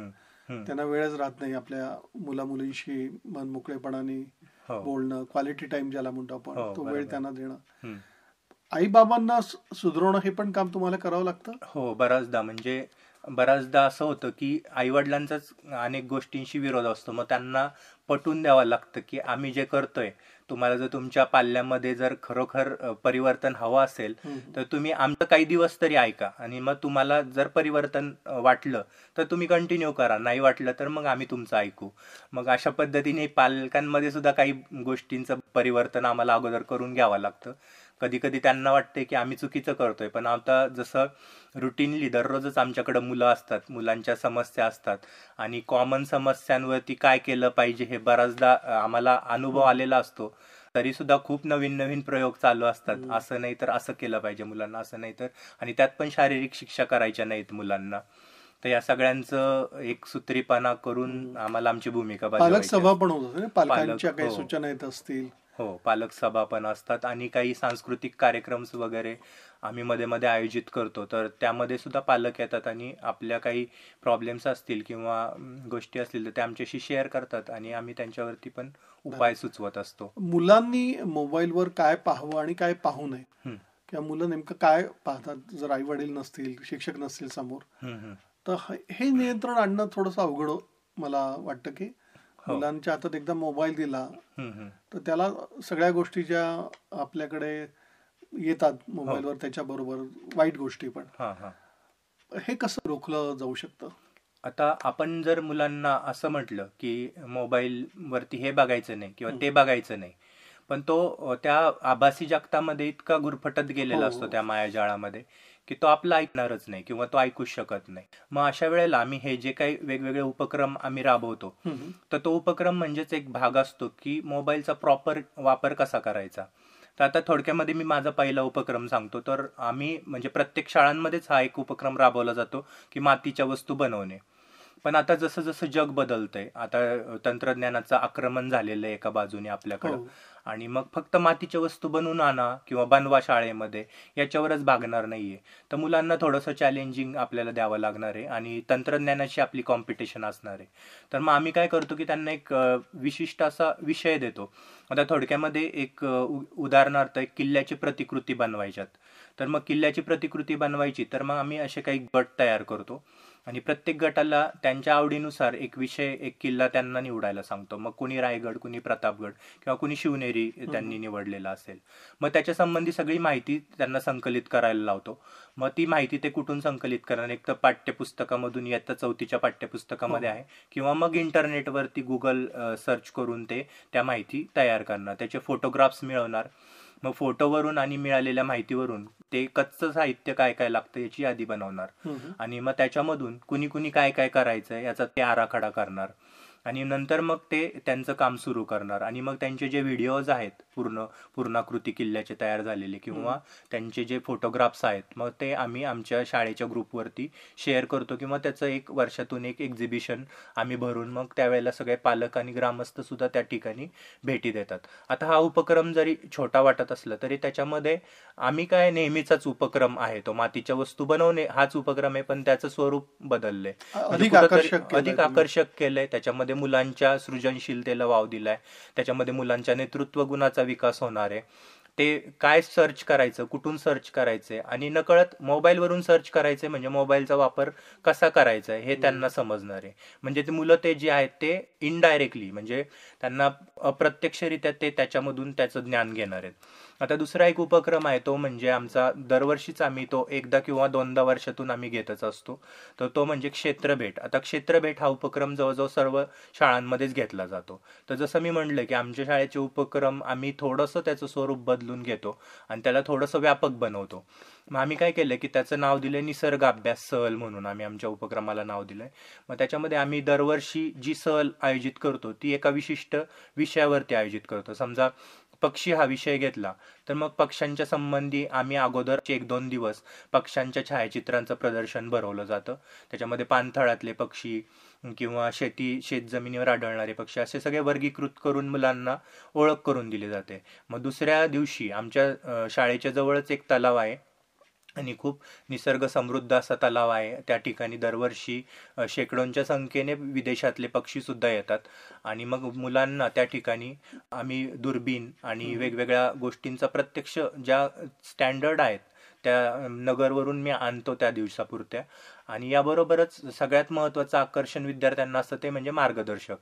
त्यांना वेळच राहत नाही आपल्या मुला मुलींशी मन मोकळेपणाने बोलणं, क्वालिटी टाइम ज्याला म्हणतो आपण, तो वेळ त्यांना देणं. आई बाबांना सुधारवणं हे पण काम तुम्हाला करावं लागतं? हो, बऱ्याचदा. म्हणजे बऱ्याचदा असं होतं की आईवडिलांचाच अनेक गोष्टींशी विरोध असतो, मग त्यांना पटवून द्यावं लागतं की आम्ही जे करतोय, तुम्हाला जर तुमच्या पाल्यामध्ये जर खरोखर परिवर्तन हवं असेल तर तुम्ही आमचं काही दिवस तरी ऐका आणि मग तुम्हाला जर परिवर्तन वाटलं तर तुम्ही कंटिन्यू करा, नाही वाटलं तर मग आम्ही तुमचं ऐकू. मग अशा पद्धतीने पालकांमध्ये सुद्धा काही गोष्टींचं परिवर्तन आम्हाला अगोदर करून घ्यावं लागतं. कधी कधी त्यांना वाटते की आम्ही चुकीचं करतोय, पण आता जसं रुटीनली दररोजच आमच्याकडे मुलं असतात, मुलांच्या समस्या असतात आणि कॉमन समस्यांवरती काय केलं पाहिजे हे बराचदा आम्हाला अनुभव आलेला असतो, तरी सुद्धा खूप नवीन नवीन प्रयोग चालू असतात. असं नाही तर असं केलं पाहिजे मुलांना, असं नाही तर, आणि त्यात पण शारीरिक शिक्षा करायच्या नाहीत मुलांना. तर या सगळ्यांचं एक सूत्रीपणा करून आम्हाला आमची भूमिका पालक बजावायची सभा असते. पण होत, पालकांच्या काही सूचना येत असतील. हो, पालक सभा पण असतात आणि काही सांस्कृतिक कार्यक्रम वगैरे आम्ही मध्ये मध्ये आयोजित करतो, तर त्यामध्ये सुद्धा पालक येतात आणि आपल्या काही प्रॉब्लेम्स असतील किंवा गोष्टी असतील तर ते आमच्याशी शेअर करतात आणि आम्ही त्यांच्यावरती पण उपाय सुचवत असतो. मुलांनी मोबाईलवर काय पाहावं आणि काय पाहू नये किंवा मुलं नेमकं काय पाहतात जर आई वडील नसतील, शिक्षक नसतील समोर, तर हे नियंत्रण आणणं थोडंसं अवघड मला वाटतं. की मुलांच्या हातात एकदा मोबाईल दिला तर त्याला सगळ्या गोष्टी ज्या आपल्याकडे येतात मोबाईलवर त्याच्याबरोबर वाईट गोष्टी पण, हे कसं रोखलं जाऊ शकतं? आता आपण जर मुलांना असं म्हटलं की मोबाईलवरती हे बघायचं नाही किंवा ते बघायचं नाही, पण तो त्या आभासी जगतामध्ये इतका गुरफटत गेलेला असतो त्या मायाजाळामध्ये की तो आपलं ऐकणारच नाही किंवा तो ऐकूच शकत नाही. मग अशा वेळेला आम्ही हे जे काही वेगवेगळे उपक्रम आम्ही राबवतो, तर तो उपक्रम म्हणजेच एक भाग असतो की मोबाईलचा प्रॉपर वापर कसा करायचा. तर आता थोडक्यामध्ये मी माझा पहिला उपक्रम सांगतो. तर आम्ही म्हणजे प्रत्येक शाळांमध्येच हा एक उपक्रम राबवला जातो की मातीच्या वस्तू बनवणे. पण आता जसं जसं जग बदलतंय, आता तंत्रज्ञानाचं आक्रमण झालेलं आहे एका बाजूने आपल्याकडं, आणि मग फक्त मातीच्या वस्तू बनवून आणा किंवा बनवा शाळेमध्ये याच्यावरच भागणार नाहीये. तर मुलांना थोडंसं चॅलेंजिंग आपल्याला द्यावं लागणार आहे आणि तंत्रज्ञानाशी आपली कॉम्पिटिशन असणार आहे. तर मग आम्ही काय करतो की त्यांना एक विशिष्ट असा विषय देतो. आता थोडक्यामध्ये एक उदाहरणार्थ एक किल्ल्याची प्रतिकृती बनवायच्यात. तर मग किल्ल्याची प्रतिकृती बनवायची, तर मग आम्ही असे काही गट तयार करतो आणि प्रत्येक गटाला त्यांच्या आवडीनुसार एक विषय, एक किल्ला त्यांना निवडायला सांगतो. मग कुणी रायगड, कुणी प्रतापगड किंवा कुणी शिवनेरी त्यांनी निवडलेला असेल. मग त्याच्या संबंधी सगळी माहिती त्यांना संकलित करायला लावतो. मग ती माहिती ते कुठून संकलित करणार, एक तर पाठ्यपुस्तकामधून, इयत्ता 4थीच्या पाठ्यपुस्तकामध्ये आहे, किंवा मग इंटरनेटवरती गुगल सर्च करून ते त्या माहिती तयार करणार, त्याचे फोटोग्राफ्स मिळवणार. मग फोटोवरून आणि मिळालेल्या माहितीवरून ते कच्चं साहित्य काय काय लागतं याची यादी बनवणार आणि मग त्याच्यामधून कुणी कुणी काय काय करायचंय याचा ते आराखडा करणार आणि नंतर मग ते त्यांचं काम सुरू करणार. आणि मग त्यांचे जे व्हिडिओज आहेत पूर्णाकृती किल्ल्याचे तयार झालेले किंवा त्यांचे जे फोटोग्राफ्स आहेत, मग ते आम्ही आमच्या शाळेच्या ग्रुपवरती शेअर करतो किंवा त्याचं एक वर्षातून एक एक्झिबिशन आम्ही भरून मग त्यावेळेला सगळे पालक आणि ग्रामस्थ सुद्धा त्या ठिकाणी भेटी देतात. आता हा उपक्रम जरी छोटा वाटत असला तरी त्याच्यामध्ये आम्ही काय नेहमीचाच उपक्रम आहे, तो मातीच्या वस्तू बनवणे हाच उपक्रम आहे, पण त्याचं स्वरूप बदललंय, अधिक आकर्षक केलंय. त्याच्यामध्ये मुलांच्या सृजनशीलतेला वाव दिलाय, त्याच्यामध्ये मुलांच्या नेतृत्व गुणाचा विकास होणार आहे. ते काय सर्च करायचं, कुठून सर्च करायचंय आणि नकळत मोबाईलवरून सर्च करायचंय म्हणजे मोबाईलचा वापर कसा करायचा हे त्यांना समजणार आहे. म्हणजे ते मुलं ते जे आहेत ते इनडायरेक्टली म्हणजे त्यांना अप्रत्यक्षरित्या ते त्याच्यामधून त्याचं ज्ञान घेणार आहेत. आता दुसरा एक उपक्रम आहे तो म्हणजे आमचा दरवर्षीच आम्ही तो एकदा किंवा दोनदा वर्षातून आम्ही घेतच असतो, तर तो म्हणजे क्षेत्रभेट. आता क्षेत्रभेट हा उपक्रम जवळजवळ सर्व शाळांमध्येच घेतला जातो. तर जसं मी म्हणलं की आमच्या शाळेचे उपक्रम आम्ही थोडंसं त्याचं स्वरूप बदलून घेतो आणि त्याला थोडंसं व्यापक बनवतो. मग आम्ही काय केलं की त्याचं नाव दिलंय निसर्ग अभ्यास सहल म्हणून आम्ही आमच्या उपक्रमाला नाव दिलंय. मग त्याच्यामध्ये आम्ही दरवर्षी जी सहल आयोजित करतो ती एका विशिष्ट विषयावरती आयोजित करतो. समजा पक्षी हा विषय घेतला तर मग पक्ष्यांच्या संबंधी आम्ही अगोदरचे 1-2 दिवस पक्ष्यांच्या छायाचित्रांचं प्रदर्शन भरवलं जातं. त्याच्यामध्ये पाणथळातले पक्षी किंवा शेतजमिनीवर आढळणारे पक्षी असे सगळे वर्गीकृत करून मुलांना ओळख करून दिली जाते. मग दुसऱ्या दिवशी आमच्या शाळेच्या जवळच एक तलाव आहे आणि खूप निसर्ग समृद्ध असा तलाव आहे. त्या ठिकाणी दरवर्षी शेकडोंच्या संख्येने विदेशातले पक्षी सुद्धा येतात आणि मग मुलांना त्या ठिकाणी आम्ही दुर्बीण आणि वेगवेगळ्या गोष्टींचा प्रत्यक्ष ज्या स्टँडर्ड आहेत त्या नगरवरून मी आणतो त्या दिवसापुरत्या. आणि याबरोबरच सगळ्यात महत्वाचं आकर्षण विद्यार्थ्यांना असतं ते म्हणजे मार्गदर्शक.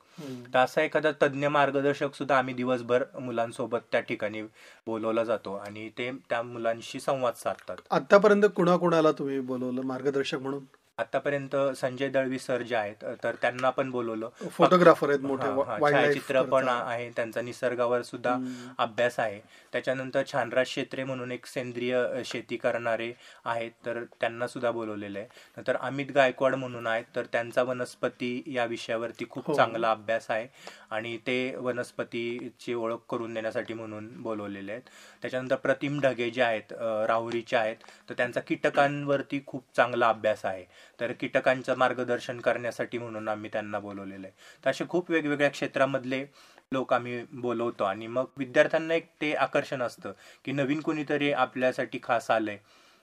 तर असा एखादा तज्ज्ञ मार्गदर्शक सुद्धा आम्ही दिवसभर मुलांसोबत त्या ठिकाणी बोलवला जातो आणि ते त्या मुलांशी संवाद साधतात. आतापर्यंत कुणाकुणाला तुम्ही बोलवलं मार्गदर्शक म्हणून? आतापर्यंत संजय दळवी सर जे आहेत तर त्यांना पण बोलवलं. फोटोग्राफर आहेत मोठे, छायाचित्र पण आहे, त्यांचा निसर्गावर सुद्धा अभ्यास आहे. त्याच्यानंतर छानराज शेत्रे म्हणून एक सेंद्रिय शेती करणारे आहेत तर त्यांना सुद्धा बोलवलेलं आहे. नंतर अमित गायकवाड म्हणून आहेत तर त्यांचा वनस्पती या विषयावरती खूप चांगला अभ्यास आहे आणि ते वनस्पतीची ओळख करून देण्यासाठी म्हणून बोलवलेले आहेत. त्याच्यानंतर प्रतिम ढगे जे आहेत राहुरीचे आहेत तर त्यांचा कीटकांवरती खूप चांगला अभ्यास आहे, तर कीटकांचं मार्गदर्शन करण्यासाठी म्हणून आम्ही त्यांना बोलवलेलं आहे. तर असे खूप वेगवेगळ्या क्षेत्रामधले लोक आम्ही बोलवतो आणि मग विद्यार्थ्यांना एक ते आकर्षण असतं की नवीन कोणीतरी आपल्यासाठी खास आलंय,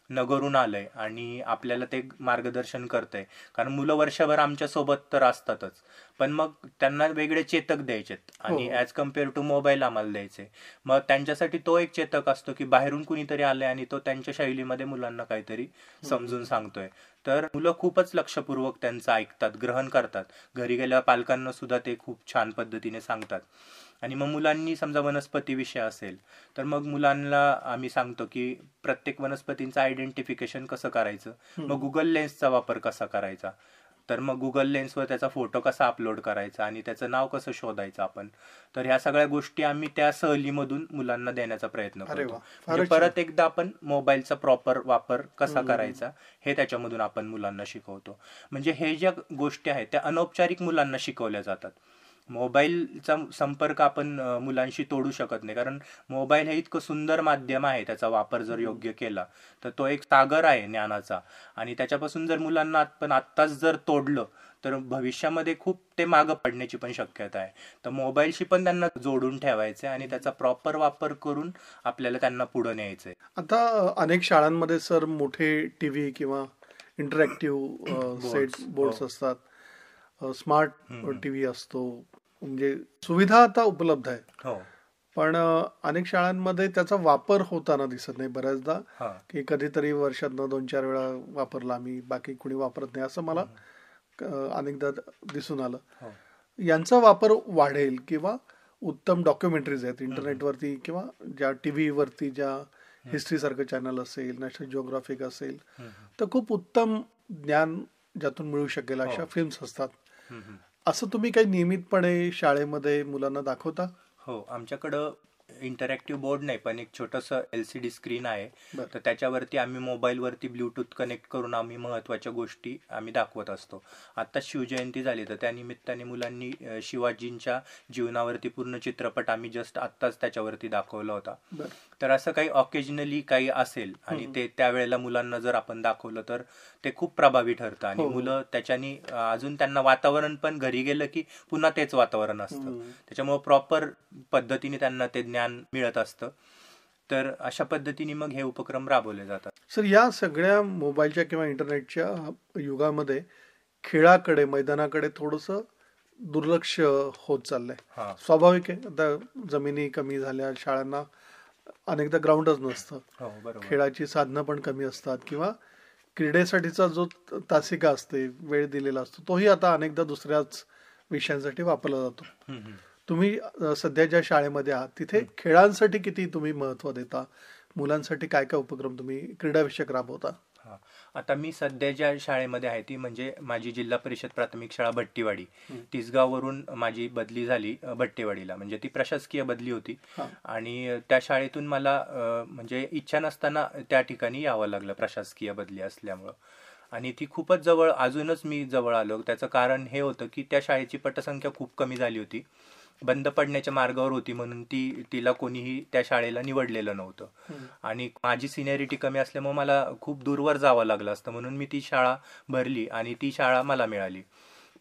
नगरून आलंय आणि आपल्याला ते मार्गदर्शन करतंय. कारण मुलं वर्षभर आमच्या सोबत तर असतातच, पण मग त्यांना वेगळे चेतक द्यायचेत आणि ॲज कम्पेअर टू मोबाईल आम्हाला द्यायचे. मग त्यांच्यासाठी तो एक चेतक असतो की बाहेरून कुणीतरी आलंय आणि तो त्यांच्या शैलीमध्ये मुलांना काहीतरी समजून सांगतोय. तर मुलं खूपच लक्षपूर्वक त्यांचं ऐकतात, ग्रहण करतात. घरी गेल्या पालकांना सुद्धा ते खूप छान पद्धतीने सांगतात. आणि मग मुलांनी समजा वनस्पती विषय असेल तर मग मुलांना आम्ही सांगतो की प्रत्येक वनस्पतींचं आयडेंटिफिकेशन कसं करायचं, मग गुगल लेन्सचा वापर कसा करायचा. तर मग गुगल लेन्सवर त्याचा फोटो कसा अपलोड करायचा आणि त्याचं नाव कसं शोधायचं आपण, तर ह्या सगळ्या गोष्टी आम्ही त्या सहलीमधून मुलांना देण्याचा प्रयत्न अरे करतो. वा, म्हणजे फारच परत एकदा आपण मोबाईलचा प्रॉपर वापर कसा करायचा हे त्याच्यामधून आपण मुलांना शिकवतो. म्हणजे हे ज्या गोष्टी आहेत त्या अनौपचारिक मुलांना शिकवल्या जातात. मोबाईलचा संपर्क आपण मुलांशी तोडू शकत नाही, कारण मोबाईल हे इतकं सुंदर माध्यम आहे, त्याचा वापर जर योग्य केला तर तो एक सागर आहे ज्ञानाचा, आणि त्याच्यापासून जर मुलांना आपण आत्ताच जर तोडलं तर भविष्यामध्ये खूप ते मागं पडण्याची पण शक्यता आहे. तर मोबाईलशी पण त्यांना जोडून ठेवायचं आणि त्याचा प्रॉपर वापर करून आपल्याला त्यांना पुढे न्यायचंय. आता अनेक शाळांमध्ये सर मोठे टीव्ही किंवा इंटरॅक्टिव्ह सेट बोर्ड्स असतात, स्मार्ट टीव्ही असतो, म्हणजे सुविधा आता उपलब्ध आहे. हो. पण अनेक शाळांमध्ये त्याचा वापर होताना दिसत नाही बऱ्याचदा, हा. की कधीतरी वर्षातनं 2-4 वेळा वापरला आम्ही, बाकी कुणी वापरत नाही, असं मला अनेकदा दिसून आलं. हो. यांचा वापर वाढेल किंवा उत्तम डॉक्युमेंटरीज आहेत इंटरनेटवरती किंवा ज्या टीव्हीवरती, ज्या हिस्ट्री सारखं चॅनल असेल, नॅशनल जिओग्राफिक असेल, तर खूप उत्तम ज्ञान ज्यातून मिळू शकेल अशा फिल्म्स असतात. असं तुम्ही काही नियमितपणे शाळेमध्ये मुलांना दाखवता? हो, आमच्याकडं इंटरॅक्टिव्ह बोर्ड नाही, पण एक छोटंसं LCD स्क्रीन आहे. बरं. तर त्याच्यावरती आम्ही मोबाईलवरती ब्लूटूथ कनेक्ट करून आम्ही महत्त्वाच्या गोष्टी आम्ही दाखवत असतो. आता शिवजयंती झाली तर त्यानिमित्ताने मुलांनी शिवाजींच्या जीवनावरती पूर्ण चित्रपट आम्ही जस्ट आत्ताच त्याच्यावरती दाखवला होता. बरं. तर असं काही ऑकेजनली काही असेल आणि ते त्यावेळेला मुलांना जर आपण दाखवलं तर ते खूप प्रभावी ठरतं आणि मुलं त्याच्यानी अजून त्यांना वातावरण पण घरी गेलं की पुन्हा तेच वातावरण असतं. त्याच्यामुळे प्रॉपर पद्धतीने त्यांना ते ज्ञान मिळत असतं. तर अशा पद्धतीने मग हे उपक्रम राबवले जातात. सर, या सगळ्या मोबाईलच्या किंवा इंटरनेटच्या युगामध्ये खेळाकडे, मैदानाकडे थोडंसं दुर्लक्ष होत चाललंय. हा. स्वाभाविक आहे, आता जमिनी कमी झाल्या, शाळांना अनेकदा ग्राउंडच नसतं, हो, बरोबर. खेळाची साधनं पण कमी असतात किंवा क्रीडेसाठीचा जो तासिका असते, वेळ दिलेला असतो, तोही आता अनेकदा दुसऱ्याच विषयांसाठी वापरला जातो. तुम्ही सध्या ज्या शाळेमध्ये आहात तिथे खेळांसाठी किती तुम्ही महत्व देता? मुलांसाठी काय काय उपक्रम तुम्ही क्रीडाविषयक राबवता? हा. आता मी सध्या ज्या शाळेमध्ये आहे ती म्हणजे माझी जिल्हा परिषद प्राथमिक शाळा भट्टीवाडी. तिसगाववरून माझी बदली झाली भट्टेवाडीला, म्हणजे ती प्रशासकीय बदली होती. आणि त्या शाळेतून मला म्हणजे इच्छा नसताना त्या ठिकाणी यावं लागलं प्रशासकीय बदली असल्यामुळं. आणि ती खूपच जवळ, अजूनच मी जवळ आलो. त्याचं कारण हे होतं की त्या शाळेची पटसंख्या खूप कमी झाली होती, बंद पडण्याच्या मार्गावर होती, म्हणून तिला कोणीही त्या शाळेला निवडलेलं नव्हतं. आणि माझी सिनियरिटी कमी असल्यामुळे मला खूप दूरवर जावं लागलं असतं, म्हणून मी ती शाळा भरली आणि ती शाळा मला मिळाली.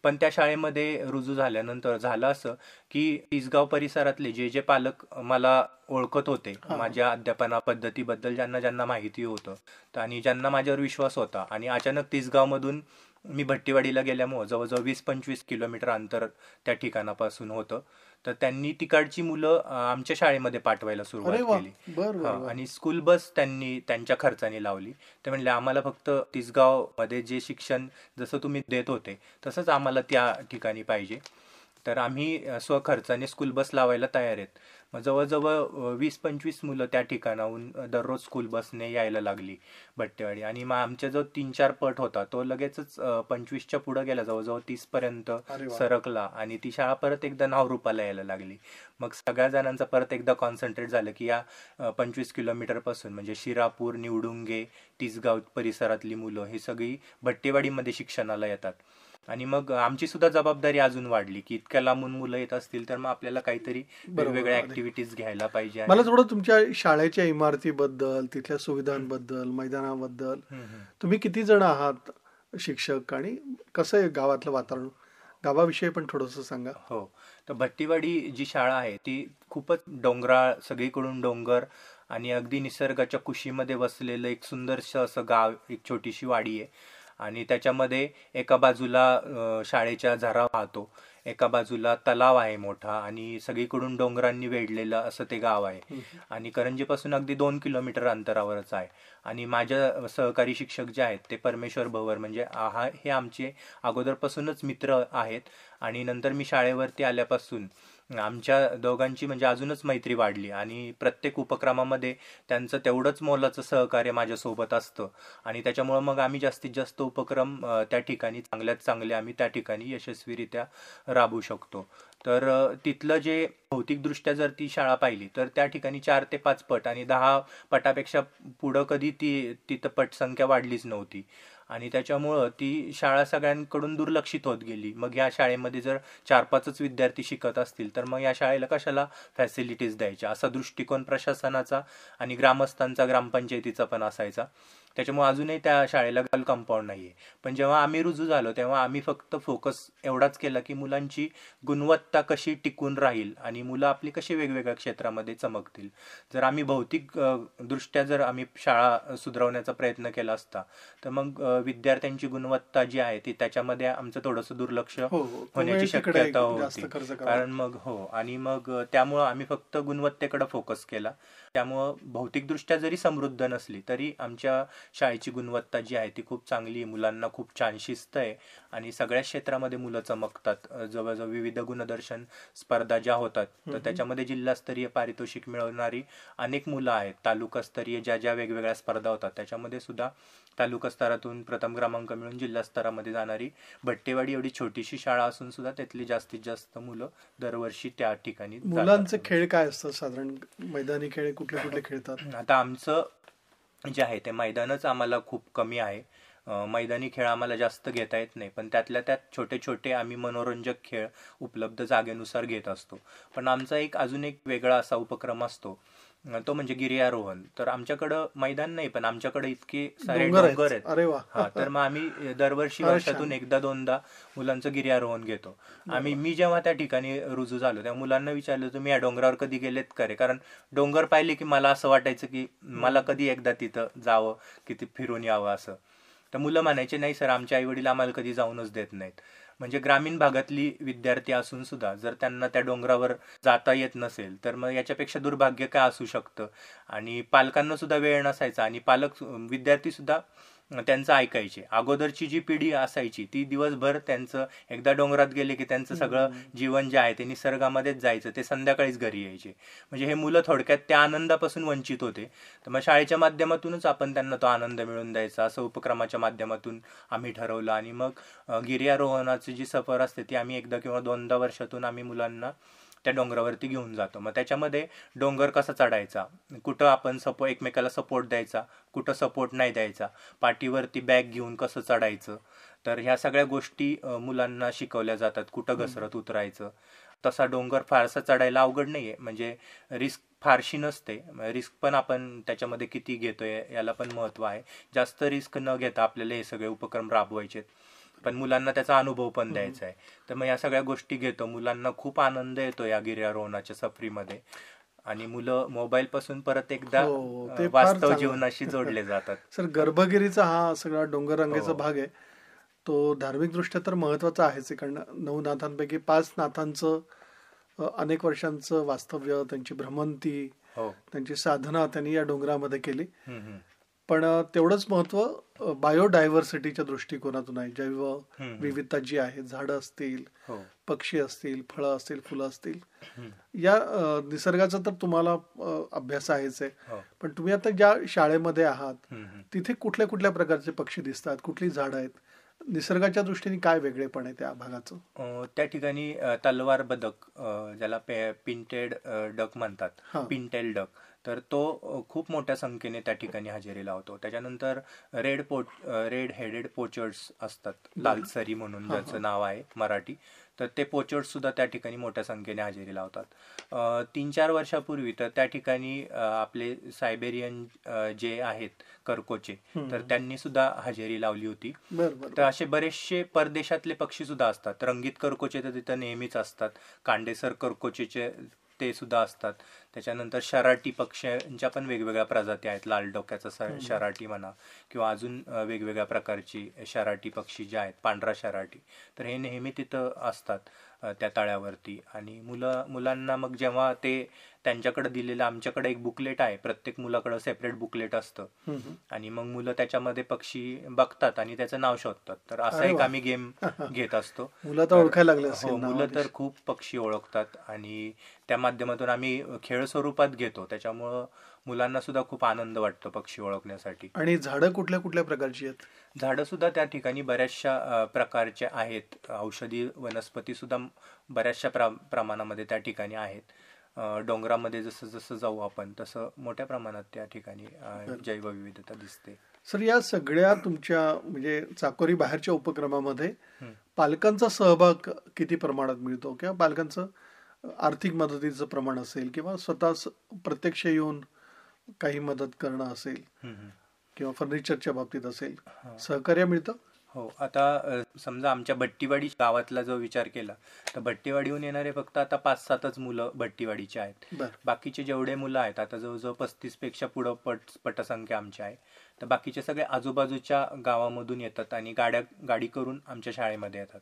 पण त्या शाळेमध्ये रुजू झाल्यानंतर झालं असं की तिसगाव परिसरातले जे जे पालक मला ओळखत होते, माझ्या अध्यापना पद्धतीबद्दल ज्यांना ज्यांना माहिती होतं आणि ज्यांना माझ्यावर विश्वास होता, आणि अचानक तिसगावमधून मी भट्टीवाडीला गेल्यामुळं जवळजवळ 20-25 किलोमीटर अंतर त्या ठिकाणापासून होतं, तर त्यांनी तिकडची मुलं आमच्या शाळेमध्ये पाठवायला सुरुवात केली. आणि स्कूल बस त्यांनी त्यांच्या खर्चाने लावली. ते म्हणले आम्हाला फक्त तिसगावमध्ये जे शिक्षण जसं तुम्ही देत होते तसंच आम्हाला त्या ठिकाणी पाहिजे. तर आम्ही स्वखर्चाने स्कूल बस लावायला तयार आहेत. मग जवळजवळ 20-25 मुलं त्या ठिकाणाहून दररोज स्कूल बसने यायला लागली भट्टेवाडी. आणि मग आमच्या जो 3-4 पट होता तो लगेचच 25च्या पुढे गेला, जवळजवळ 30 पर्यंत सरकला, आणि ती शाळा परत एकदा नावरूपाला यायला लागली. मग सगळ्या जणांचा परत एकदा कॉन्सन्ट्रेट झालं की या 25 किलोमीटर पासून म्हणजे शिरापूर, निवडुंगे, तिसगाव परिसरातली मुलं ही सगळी भट्टेवाडीमध्ये शिक्षणाला येतात. आणि मग आमची सुद्धा जबाबदारी अजून वाढली की इतक्या लांबून मुलं येत असतील तर मग आपल्याला काहीतरी वेगवेगळ्या ऍक्टिव्हिटीज घ्यायला पाहिजे. मला थोडं तुमच्या शाळेच्या इमारतीबद्दल, तिथल्या सुविधांबद्दल, मैदानाबद्दल, तुम्ही किती जण आहात शिक्षक आणि कसं आहे गावातलं वातावरण, गावाविषयी पण थोडंसं सांगा. हो, तर भट्टीवाडी जी शाळा आहे ती खूपच डोंगराळ, सगळीकडून डोंगर आणि अगदी निसर्गाच्या कुशीमध्ये वसलेलं एक सुंदरसं असं गाव, एक छोटीशी वाडी आहे. आणि त्याच्यामध्ये एका बाजूला शाळेच्या झरा वाहतो, एका बाजूला तलाव आहे मोठा, आणि सगळीकडून डोंगरांनी वेढलेलं असं ते गाव आहे. आणि करंजीपासून अगदी 2 किलोमीटर अंतरावरच आहे. आणि माझ्या सहकारी शिक्षक जे आहेत ते परमेश्वर भवर, म्हणजे हे आमचे अगोदरपासूनच मित्र आहेत. आणि नंतर मी शाळेवरती आल्यापासून आमच्या दोघांची म्हणजे अजूनच मैत्री वाढली आणि प्रत्येक उपक्रमामध्ये त्यांचं तेवढंच मोलाचं सहकार्य माझ्यासोबत असतं आणि त्याच्यामुळं मग आम्ही जास्तीत जास्त उपक्रम त्या ठिकाणी चांगल्यात चांगले आम्ही त्या ठिकाणी यशस्वीरित्या राबवू शकतो. तर तिथलं जे भौतिकदृष्ट्या जर ती शाळा पाहिली तर त्या ठिकाणी 4 ते 5 पट आणि 10 पटापेक्षा पुढं कधी तिथं पटसंख्या वाढलीच नव्हती आणि त्याच्यामुळं ती शाळा सगळ्यांकडून दुर्लक्षित होत गेली. मग ह्या शाळेमध्ये जर 4-5च विद्यार्थी शिकत असतील तर मग या शाळेला कशाला फॅसिलिटीज द्यायच्या, असा दृष्टिकोन प्रशासनाचा आणि ग्रामस्थांचा, ग्रामपंचायतीचा पण असायचा. त्याच्यामुळे अजूनही त्या शाळेला कंपाऊंड नाही आहे. पण जेव्हा आम्ही रुजू झालो तेव्हा आम्ही फक्त फोकस एवढाच केला की मुलांची गुणवत्ता कशी टिकून राहील आणि मुलं आपली कशी वेगवेगळ्या क्षेत्रामध्ये चमकतील. जर आम्ही भौतिक दृष्ट्या जर आम्ही शाळा सुधारवण्याचा प्रयत्न केला असता तर मग विद्यार्थ्यांची गुणवत्ता जी आहे ती त्याच्यामध्ये आमचं थोडंसं दुर्लक्ष होण्याची शक्यता होती. कारण मग आणि मग त्यामुळं आम्ही फक्त गुणवत्तेकडे फोकस केला. त्यामुळं भौतिकदृष्ट्या जरी समृद्ध नसली तरी आमच्या शाळेची गुणवत्ता जी आहे ती खूप चांगली आहे. मुलांना खूप छान शिस्त आहे आणि सगळ्या क्षेत्रामध्ये मुलं चमकतात. जवळजवळ विविध गुणदर्शन स्पर्धा ज्या होतात तर त्याच्यामध्ये जिल्हास्तरीय पारितोषिक मिळवणारी अनेक मुलं आहेत. तालुकास्तरीय ज्या वेगवेगळ्या स्पर्धा होतात त्याच्यामध्ये सुद्धा तालुका स्तरातून प्रथम क्रमांक मिळून जिल्हा स्तरामध्ये जाणारी भट्टेवाडी एवढी छोटीशी शाळा असून सुद्धा त्यातली जास्तीत जास्त मुलं दरवर्षी त्या ठिकाणी जातात. मुलांचे खेळ काय असतात साधारण, मैदानी खेळ कुठले कुठले खेळतात? आता आमचं जे आहे ते मैदानच आम्हाला खूप कमी आहे. मैदानी खेळ आम्हाला जास्त घेता येत नाही, पण त्यातल्या त्यात छोटे छोटे आम्ही मनोरंजक खेळ उपलब्ध जागेनुसार घेत असतो. पण आमचा अजून एक वेगळा असा उपक्रम असतो तो म्हणजे गिर्यारोहण. तर आमच्याकडं मैदान नाही पण आमच्याकडे इतके सारे डोंगर आहेत. अरे वा. तर मग आम्ही दरवर्षी वर्षातून एकदा दोनदा मुलांचं गिर्यारोहण घेतो. मी जेव्हा त्या ठिकाणी रुजू झालो त्या मुलांना विचारलं तुम्ही या डोंगरावर कधी गेलेत का रे, कारण डोंगर पाहिले की मला असं वाटायचं की मला कधी एकदा तिथं जावं, किती फिरून यावं असं. तर मुलं म्हणायचे नाही सर, आमचे आई वडील आम्हाला कधी जाऊनच देत नाहीत. म्हणजे ग्रामीण भागातली विद्यार्थी असून सुद्धा जर त्यांना त्या डोंगरावर जाता येत नसेल तर मग याच्यापेक्षा दुर्भाग्य काय असू शकतं. आणि पालकांना सुद्धा वेळ नसायचा आणि विद्यार्थी सुद्धा त्यांचं ऐकायचे. अगोदरची जी पिढी असायची ती दिवसभर त्यांचं एकदा डोंगरात गेले की त्यांचं सगळं जीवन जे आहे ते निसर्गामध्येच जायचं, ते संध्याकाळीच घरी यायचे. म्हणजे हे मुलं थोडक्यात त्या आनंदापासून वंचित होते. तर मग शाळेच्या माध्यमातूनच आपण त्यांना तो आनंद मिळवून द्यायचा असं उपक्रमाच्या माध्यमातून आम्ही ठरवलं. आणि मग गिर्यारोहणाची जी सफर असते ती आम्ही एकदा किंवा दोनदा वर्षातून आम्ही मुलांना त्या डोंगरावरती घेऊन जातो. मग त्याच्यामध्ये डोंगर कसा चढायचा, कुठं आपण एकमेकाला सपोर्ट द्यायचा, कुठं सपोर्ट नाही द्यायचा, पाठीवरती बॅग घेऊन कसं चढायचं, तर ह्या सगळ्या गोष्टी मुलांना शिकवल्या जातात. कुठं घसरत उतरायचं. तसा डोंगर फारसा चढायला अवघड नाहीये, म्हणजे रिस्क फारशी नसते. रिस्क पण आपण त्याच्यामध्ये किती घेतोय याला पण महत्व आहे. जास्त रिस्क न घेता आपल्याला हे सगळे उपक्रम राबवायचे पण मुलांना त्याचा अनुभव पण द्यायचा आहे. तर मग या सगळ्या गोष्टी घेतो. मुलांना खूप आनंद येतो या गिर्यारोहणाच्या सफरीमध्ये आणि मुलं मोबाईल पासून परत एकदा वास्तव जीवनाशी जोडले जातात. सर, गर्भगिरीचा हा सगळा डोंगररांगेचा भाग आहे तो धार्मिक दृष्ट्या तर महत्वाचा आहेच, कारण 9 नाथांपैकी 5 नाथांचं अनेक वर्षांचं वास्तव्य, त्यांची भ्रमंती, त्यांची साधना त्यांनी या डोंगरामध्ये केली. पण तेवढंच महत्व बायोडायव्हर्सिटीच्या दृष्टिकोनातून आहे. जैव विविधता जी आहे, झाडं असतील, पक्षी असतील, फळं असतील, फुलं असतील, या निसर्गाचा तर तुम्हाला अभ्यास आहेच आहे. पण तुम्ही आता ज्या शाळेमध्ये आहात तिथे कुठल्या कुठल्या प्रकारचे पक्षी दिसतात, कुठली झाडं आहेत, निसर्गाच्या दृष्टीने काय वेगळेपण आहे त्या भागाचं? त्या ठिकाणी तलवार बदक, ज्याला पिंटेड डक म्हणतात, पिंटेल डक, तर तो खूप मोठ्या संख्येने त्या ठिकाणी हजेरी लावतो. त्याच्यानंतर रेड हेडेड पोचर्ड्स असतात, लालसरी म्हणून ज्याचं नाव आहे मराठी, तर ते पोचर्ड सुद्धा त्या ठिकाणी मोठ्या संख्येने हजेरी लावतात. 3-4 वर्षापूर्वी तर त्या ठिकाणी आपले सायबेरियन जे आहेत करकोचे, तर त्यांनी सुद्धा हजेरी लावली होती. तर असे बरेचसे परदेशातले पक्षी सुद्धा असतात. रंगीत करकोचे तर तिथं नेहमीच असतात, कांडेसर करकोचेचे ते सुद्धा असतात. त्याच्यानंतर शराटी पक्ष्यांच्या पण वेगवेगळ्या प्रजाती आहेत. लाल डोक्याचा शराटी म्हणा किंवा अजून वेगवेगळ्या प्रकारची शराटी पक्षी जे आहेत, पांढरा शराटी, तर हे नेहमी तिथं असतात त्या तळ्यावरती. आणि मुलांना मग जेव्हा ते त्यांच्याकडे दिलेलं, आमच्याकडे एक बुकलेट आहे, प्रत्येक मुलाकडे सेपरेट बुकलेट असतं आणि मग मुलं त्याच्यामध्ये पक्षी बघतात आणि त्याचं नाव शोधतात. तर असा अरे एक वा. आम्ही गेम घेत असतो. मुलं तर ओळखायला लागले हो, असेल मुलं नावानिशी. तर खूप पक्षी ओळखतात आणि त्या माध्यमातून आम्ही खेळ स्वरूपात घेतो, त्याच्यामुळं मुलांना सुद्धा खूप आनंद वाटतो पक्षी ओळखण्यासाठी. आणि झाडं कुठल्या कुठल्या प्रकारची आहेत? झाडं सुद्धा त्या ठिकाणी बऱ्याचशा प्रकारचे आहेत. औषधी वनस्पती सुद्धा बऱ्याचशा प्रमाणामध्ये त्या ठिकाणी आहेत. डोंगरामध्ये जसं जसं जाऊ आपण तसं मोठ्या प्रमाणात त्या ठिकाणी जैवविविधता दिसते. सर, या सगळ्या तुमच्या म्हणजे चाकोरी बाहेरच्या उपक्रमामध्ये पालकांचा सहभाग किती प्रमाणात मिळतो, किंवा पालकांचं आर्थिक मदतीचं प्रमाण असेल, किंवा स्वतः प्रत्यक्ष येऊन काही मदत करणं असेल, किंवा फर्निचरच्या बाबतीत असेल, सहकार्य मिळतं? हो, आता समजा आमच्या भट्टीवाडी गावातला जो विचार केला तर भट्टीवाडीहून येणारे फक्त आता 5-7च मुलं भट्टीवाडीचे आहेत. बरं. बाकीचे जेवढे मुलं आहेत, आता जवळजवळ 35 पेक्षा पुढं पटसंख्या आमची आहे, तर बाकीचे सगळे आजूबाजूच्या गावामधून येतात आणि गाडी करून आमच्या शाळेमध्ये येतात.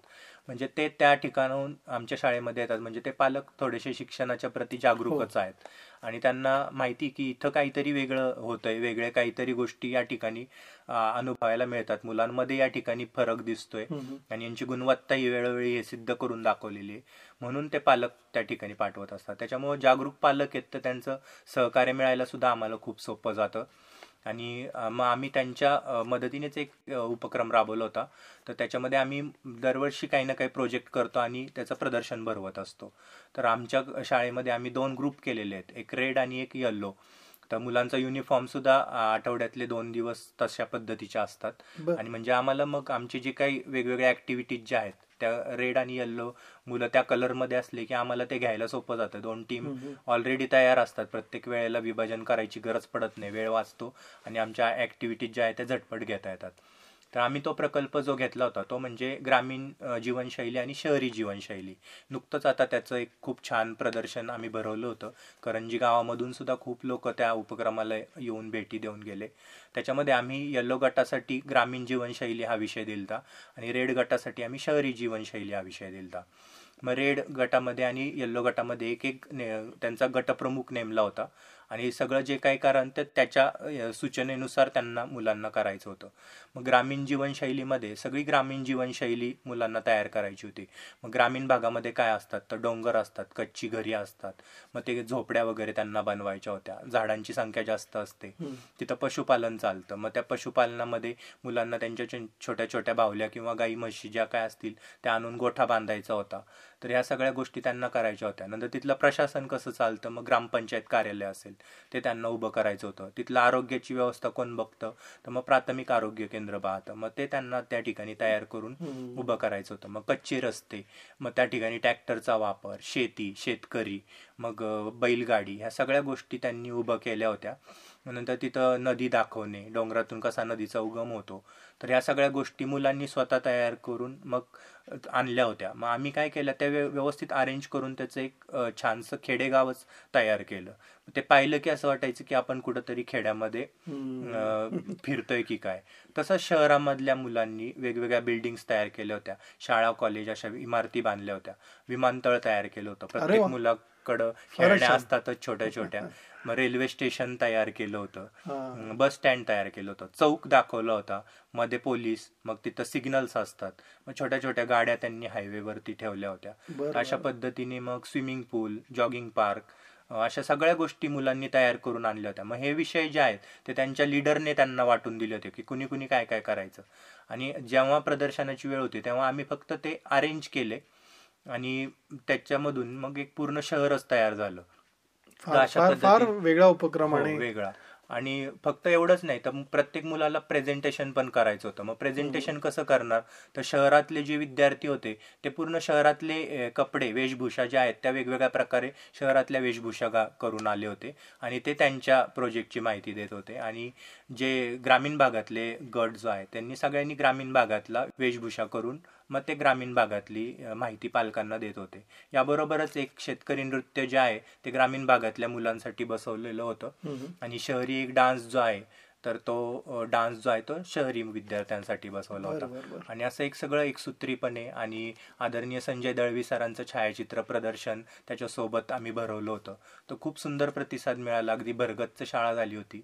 म्हणजे ते त्या ठिकाणाहून आमच्या शाळेमध्ये येतात. म्हणजे ते पालक थोडेसे शिक्षणाच्या प्रती जागरूकच आहेत आणि त्यांना माहिती की इथं काहीतरी वेगळं होतंय, वेगळे काहीतरी गोष्टी या ठिकाणी अनुभवायला मिळतात, मुलांमध्ये या ठिकाणी फरक दिसतोय आणि यांची गुणवत्ता ही वेळोवेळी हे सिद्ध करून दाखवलेली आहे. म्हणून ते पालक त्या ठिकाणी पाठवत असतात. त्याच्यामुळे जागरूक पालक आहेत तर त्यांचं सहकार्य मिळायला सुद्धा आम्हाला खूप सोपं जातं. आणि मग आम्ही त्यांच्या मदतीनेच एक उपक्रम राबवला होता. तर त्याच्यामध्ये आम्ही दरवर्षी काही ना काही प्रोजेक्ट करतो आणि त्याचं प्रदर्शन भरवत असतो. तर आमच्या शाळेमध्ये आम्ही 2 ग्रुप केलेले आहेत, एक रेड आणि एक येल्लो. तर मुलांचा युनिफॉर्म सुद्धा आठवड्यातले 2 दिवस तशा पद्धतीच्या असतात. आणि म्हणजे आम्हाला मग आमचे जे काही वेगवेगळ्या ऍक्टिव्हिटीज ज्या आहेत त्या रेड आणि येल्लो मुलं त्या कलरमध्ये असले की आम्हाला ते घ्यायला सोपं जातं. 2 टीम ऑलरेडी तयार असतात, प्रत्येक वेळेला विभाजन करायची गरज पडत नाही, वेळ वाचतो आणि आमच्या ऍक्टिव्हिटीज ज्या आहेत त्या झटपट घेता येतात. तर आम्ही तो प्रकल्प जो घेतला होता तो म्हणजे ग्रामीण जीवनशैली आणि शहरी जीवनशैली. नुकतंच आता त्याचं एक खूप छान प्रदर्शन आम्ही भरवलं होतं. करंजी गावामधून सुद्धा खूप लोक त्या उपक्रमाला येऊन भेटी देऊन गेले. त्याच्यामध्ये आम्ही येल्लो गटासाठी ग्रामीण जीवनशैली हा विषय दिलता आणि रेड गटासाठी आम्ही शहरी जीवनशैली हा विषय दिलता. मग रेड गटामध्ये आणि येल्लो गटामध्ये एक त्यांचा गटप्रमुख नेमला होता आणि सगळं जे काही कारण ते त्याच्या सूचनेनुसार त्यांना मुलांना करायचं होतं. मग ग्रामीण जीवनशैलीमध्ये सगळी ग्रामीण जीवनशैली मुलांना तयार करायची होती. मग ग्रामीण भागामध्ये काय असतात तर डोंगर असतात, कच्ची घरी असतात, मग ते झोपड्या वगैरे त्यांना बनवायच्या होत्या, झाडांची संख्या जास्त असते, तिथं पशुपालन चालतं. मग त्या पशुपालनामध्ये मुलांना त्यांच्या छोट्या छोट्या बाहुल्या किंवा गाई म्हशी ज्या काय असतील त्या आणून गोठा बांधायचा होता. तर ह्या सगळ्या गोष्टी त्यांना करायच्या होत्या. नंतर तिथलं प्रशासन कसं चालतं, मग ग्रामपंचायत कार्यालय असेल ते त्यांना उभं करायचं होतं. तिथलं आरोग्याची व्यवस्था कोण बघतं तर मग प्राथमिक आरोग्य केंद्र पाहतं, मग ते त्यांना त्या ठिकाणी तयार करून उभं करायचं होतं. मग कच्चे रस्ते, मग त्या ठिकाणी ट्रॅक्टरचा वापर, शेती, शेतकरी, मग बैलगाडी, ह्या सगळ्या गोष्टी त्यांनी उभं केल्या होत्या. नंतर तिथं नदी दाखवणे, डोंगरातून कसा नदीचा उगम होतो, तर ह्या सगळ्या गोष्टी मुलांनी स्वतः तयार करून मग आणल्या होत्या. मग आम्ही काय केलं, त्या व्यवस्थित अरेंज करून त्याचं एक छानसं खेडेगावच तयार केलं. ते पाहिलं की असं वाटायचं की आपण कुठंतरी खेड्यामध्ये फिरतोय की काय. तसंच शहरामधल्या मुलांनी वेगवेगळ्या बिल्डिंग्स तयार केल्या होत्या, शाळा कॉलेज अशा इमारती बांधल्या होत्या, विमानतळ तयार केलं होतं, प्रत्येक मुलाकडं खेळण्या असतातच छोट्या छोट्या. मग रेल्वे स्टेशन तयार केलं होतं, बस स्टँड तयार केलं होतं, चौक दाखवला होता, मध्ये पोलीस, मग तिथं सिग्नल्स असतात, मग छोट्या छोट्या गाड्या त्यांनी हायवेवरती ठेवल्या होत्या. अशा पद्धतीने मग स्विमिंग पूल, जॉगिंग पार्क, अशा सगळ्या गोष्टी मुलांनी तयार करून आणल्या होत्या. मग हे विषय जे आहेत ते त्यांच्या लीडरने त्यांना वाटून दिले होते की कुणी कुणी काय काय करायचं. आणि जेव्हा प्रदर्शनाची वेळ होती तेव्हा आम्ही फक्त ते अरेंज केले आणि त्याच्यामधून मग एक पूर्ण शहरच तयार झालं. फार वेगळा उपक्रम. आणि वेगळा. आणि फक्त एवढंच नाही तर प्रत्येक मुलाला प्रेझेंटेशन पण करायचं होतं. मग प्रेझेंटेशन कसं करणार तर शहरातले जे विद्यार्थी होते ते पूर्ण शहरातले कपडे, वेशभूषा ज्या आहेत त्या वेगवेगळ्या प्रकारे शहरातल्या वेशभूषा करून आले होते आणि ते त्यांच्या प्रोजेक्टची माहिती देत होते. आणि जे ग्रामीण भागातले गट जो आहे त्यांनी सगळ्यांनी ग्रामीण भागातला वेशभूषा करून मग ते ग्रामीण भागातली माहिती पालकांना देत होते. याबरोबरच एक शेतकरी नृत्य जे आहे ते ग्रामीण भागातल्या मुलांसाठी बसवलेलं होतं आणि शहरी एक डान्स जो आहे तर तो डान्स जो आहे तो शहरी विद्यार्थ्यांसाठी बसवला होता. आणि असं एक सगळं एकसूत्रीपणे आणि आदरणीय संजय दळवी सरांचं छायाचित्र प्रदर्शन त्याच्यासोबत आम्ही भरवलं होतं. तर खूप सुंदर प्रतिसाद मिळाला, अगदी भरगच्च शाळा झाली होती.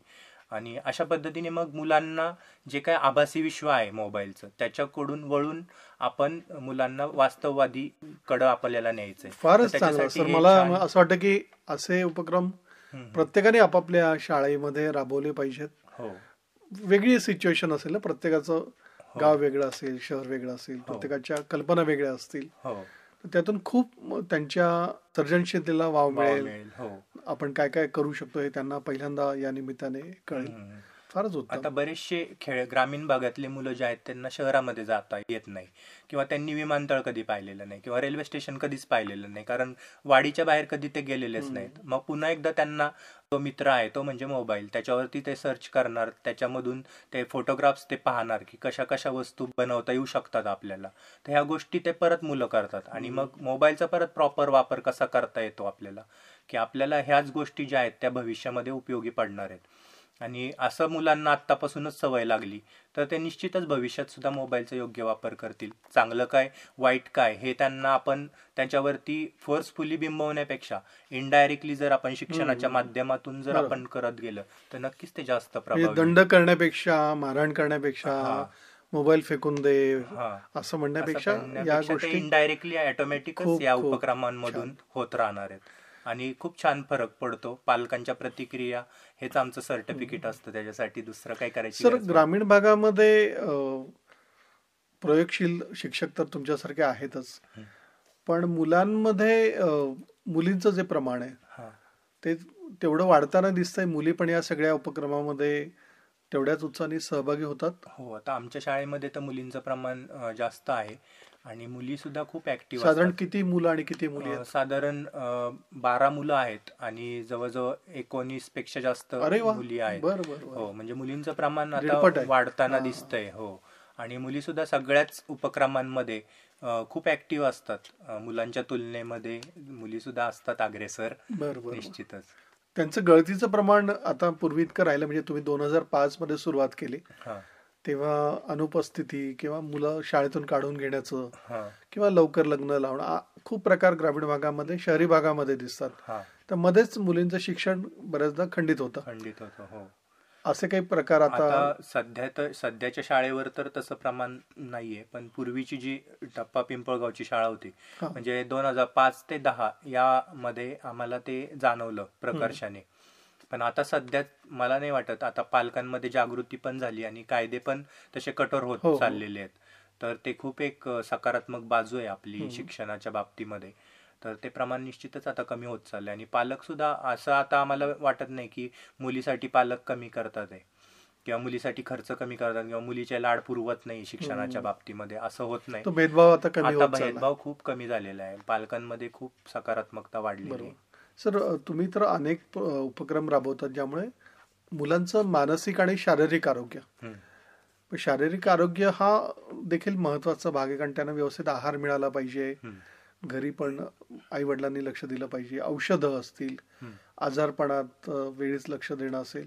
आणि अशा पद्धतीने मग मुलांना जे काय आभासी विश्व आहे मोबाईलचं त्याच्याकडून वळून आपण मुलांना वास्तववादी कडं आपल्याला न्यायचंय. फारच चांगलं सर. मला असं वाटतं की असे उपक्रम प्रत्येकाने आपापल्या शाळेमध्ये राबवले पाहिजेत. हो, वेगळी सिच्युएशन असेल ना, प्रत्येकाचं गाव वेगळं असेल, शहर वेगळं असेल, प्रत्येकाच्या कल्पना वेगळ्या असतील. हो, त्यातून खूप त्यांच्या सर्जनशीलतेला वाव मिळेल. हो. आपण काय काय करू शकतो हे त्यांना पहिल्यांदा या निमित्ताने कळेल. फारच उत्तम. आता बरेचसे ग्रामीण भागातले मुलं जे आहेत त्यांना शहरामध्ये जाता येत नाही, किंवा त्यांनी विमानतळ कधी पाहिलेलं नाही, किंवा रेल्वे स्टेशन कधीच पाहिलेलं नाही, कारण वाडीच्या बाहेर कधी ते गेलेलेच नाहीत. मग पुन्हा एकदा त्यांना तो मित्र आहे तो म्हणजे मोबाईल, त्याच्यावरती ते सर्च करणार, त्याच्यामधून ते फोटोग्राफ्स ते पाहणार की कशा कशा वस्तू बनवता येऊ शकतात आपल्याला. तर ह्या गोष्टी ते परत मुलं करतात. आणि मग मोबाईलचा परत प्रॉपर वापर कसा करता येतो आपल्याला, की आपल्याला ह्याच गोष्टी ज्या आहेत त्या भविष्यामध्ये उपयोगी पडणार आहेत. आणि असं मुलांना आत्तापासूनच सवय लागली तर ते निश्चितच भविष्यात सुद्धा मोबाईलचा योग्य वापर करतील. चांगलं काय वाईट काय हे त्यांना आपण त्याच्यावरती फोर्सफुली बिंबवण्यापेक्षा इनडायरेक्टली जर आपण शिक्षणाच्या माध्यमातून जर आपण करत गेलं तर नक्कीच ते जास्त प्रभावी. दंड करण्यापेक्षा, मारहाण करण्यापेक्षा, मोबाईल फेकून दे असं म्हणण्यापेक्षा या गोष्टी इनडायरेक्टली ऑटोमॅटिकच या उपक्रमांमधून होत राहणार आहेत. आणि खूप छान फरक पडतो. पालकांच्या प्रतिक्रिया हेच आमचं सर्टिफिकेट असतं, त्याच्यासाठी दुसरं काय करायचं. सर, ग्रामीण भागामध्ये प्रयोगशील शिक्षक तर तुमच्यासारखे आहेतच, पण मुलांमध्ये मुलींचं जे प्रमाण आहे ते तेवढं वाढताना दिसतंय. मुली पण या सगळ्या उपक्रमामध्ये तेवढ्याच उत्साहाने सहभागी होतात. हो, आता आमच्या शाळेमध्ये तर मुलींचं प्रमाण जास्त आहे आणि मुली सुद्धा खूप ऍक्टिव्ह. साधारण किती मुलं आणि किती मुली आहेत? साधारण 12 मुलं आहेत आणि जवळजवळ 19 पेक्षा जास्त मुली आहेत. हो, म्हणजे मुलींचं प्रमाण आता वाढताना दिसतंय. हो, आणि मुली सुद्धा सगळ्याच उपक्रमांमध्ये खूप ऍक्टिव्ह असतात. मुलांच्या तुलनेमध्ये मुली सुद्धा असतात अग्रेसर. निश्चितच त्यांचं गळतीचं प्रमाण आता पूर्वी इतकं राहिलं. म्हणजे तुम्ही 2005 मध्ये सुरुवात केली तेव्हा अनुपस्थिती किंवा मुलं शाळेतून काढून घेण्याचं किंवा लवकर लग्न लावणं खूप प्रकार ग्रामीण भागामध्ये, शहरी भागामध्ये दिसतात. तर मध्येच मुलींचं शिक्षण बऱ्याचदा खंडित होतं. हो, असे काही प्रकार आता सध्याच्या शाळेवर तर तसं प्रमाण नाहीये, पण पूर्वीची जी टप्पा पिंपळगावची शाळा होती म्हणजे 2005 ते 10 यामध्ये आम्हाला ते जाणवलं प्रकर्षाने. पण आता सध्या मला नाही वाटत, आता पालकांमध्ये जागृती पण झाली आणि कायदे पण तसे कठोर होत चाललेले आहेत. तर ते खूप एक सकारात्मक बाजू आहे आपली शिक्षणाच्या बाबतीमध्ये. तर ते प्रमाण निश्चितच आता कमी होत चाललंय. आणि पालक सुद्धा असं आता आम्हाला वाटत नाही की मुलीसाठी पालक कमी करतात आहे किंवा मुलीसाठी खर्च कमी करतात किंवा मुलीचे लाड पुरवत नाही शिक्षणाच्या बाबतीमध्ये, असं होत नाही. भेदभाव आता भेदभाव खूप कमी झालेला आहे. पालकांमध्ये खूप सकारात्मकता वाढलेली आहे. सर, तुम्ही तर अनेक उपक्रम राबवतात ज्यामुळे मुलांचं मानसिक आणि शारीरिक आरोग्य, शारीरिक आरोग्य हा देखील महत्वाचा भाग आहे. कारण त्यांना व्यवस्थित आहार मिळाला पाहिजे, घरी पण आई वडिलांनी लक्ष दिलं पाहिजे, औषधं असतील, आजारपणात वेळीच लक्ष देणं असेल.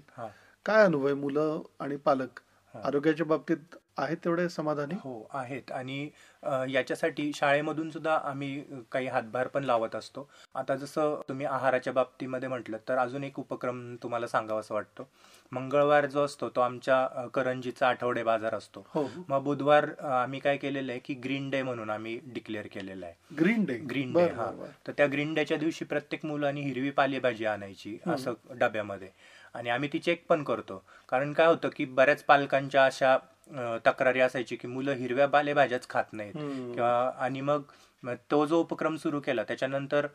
काय अनुभव आहे? मुलं आणि पालक आरोग्याच्या बाबतीत आहेत तेवढे समाधानी? हो, आहेत. आणि याच्यासाठी शाळेमधून सुद्धा आम्ही काही हातभार पण लावत असतो. आता जसं तुम्ही आहाराच्या बाबतीमध्ये म्हटलं तर अजून एक उपक्रम तुम्हाला सांगावासा वाटतो. मंगळवार जो असतो तो आमच्या करंजीचा आठवडे बाजार असतो. मग बुधवार आम्ही काय केलेलं आहे की ग्रीन डे म्हणून आम्ही डिक्लेअर केलेला आहे. Green day. हा, तर त्या ग्रीन डेच्या दिवशी प्रत्येक मुलांनी हिरवी पालेभाजी आणायची असं डब्यामध्ये. आणि आम्ही ती चेक पण करतो, कारण काय होतं की बऱ्याच पालकांच्या अशा तक्रारी असायची की मुलं हिरव्या पालेभाज्याच खात नाहीत किंवा. आणि मग तो जो उपक्रम सुरू केला त्याच्यानंतर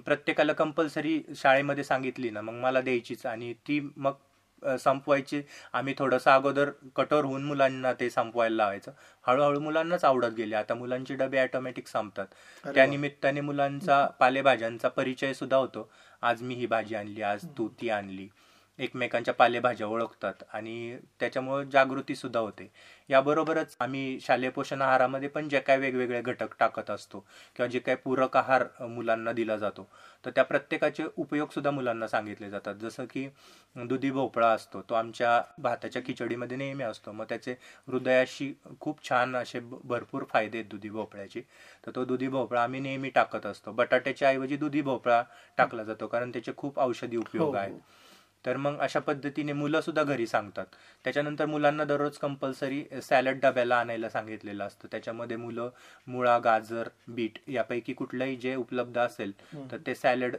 प्रत्येकाला कंपल्सरी शाळेमध्ये सांगितली ना, मग मला द्यायचीच आणि ती मग संपवायची. आम्ही थोडंसं अगोदर कठोर होऊन मुलांना ते संपवायला लावायचं. हळूहळू मुलांनाच आवडत गेले. आता मुलांचे डबे ऑटोमॅटिक संपतात. त्या निमित्ताने मुलांचा पालेभाज्यांचा परिचय सुद्धा होतो. आज मी ही भाजी आणली, आज तू ती आणली. एकमेकांच्या पालेभाज्या ओळखतात आणि त्याच्यामुळे जागृतीसुद्धा होते. याबरोबरच आम्ही शालेय पोषण आहारामध्ये पण जे काय वेगवेगळे घटक टाकत असतो किंवा जे काय पूरक आहार मुलांना दिला जातो, तर त्या प्रत्येकाचे उपयोगसुद्धा मुलांना सांगितले जातात. जसं की दुधी भोपळा असतो, तो आमच्या भाताच्या खिचडीमध्ये नेहमी असतो. मग त्याचे हृदयाशी खूप छान असे भरपूर फायदे आहेत दुधी भोपळ्याचे. तर तो दुधी भोपळा आम्ही नेहमी टाकत असतो. बटाट्याच्या ऐवजी दुधी भोपळा टाकला जातो कारण त्याचे खूप औषधी उपयोग हो, आहेत. हो. तर मग अशा पद्धतीने मुलं सुद्धा घरी सांगतात. त्याच्यानंतर मुलांना दररोज कंपल्सरी सॅलड डब्याला आणायला सांगितलेलं असतं. त्याच्यामध्ये मुलं मुळा, गाजर, बीट यापैकी कुठलंही जे उपलब्ध असेल तर ते सॅलड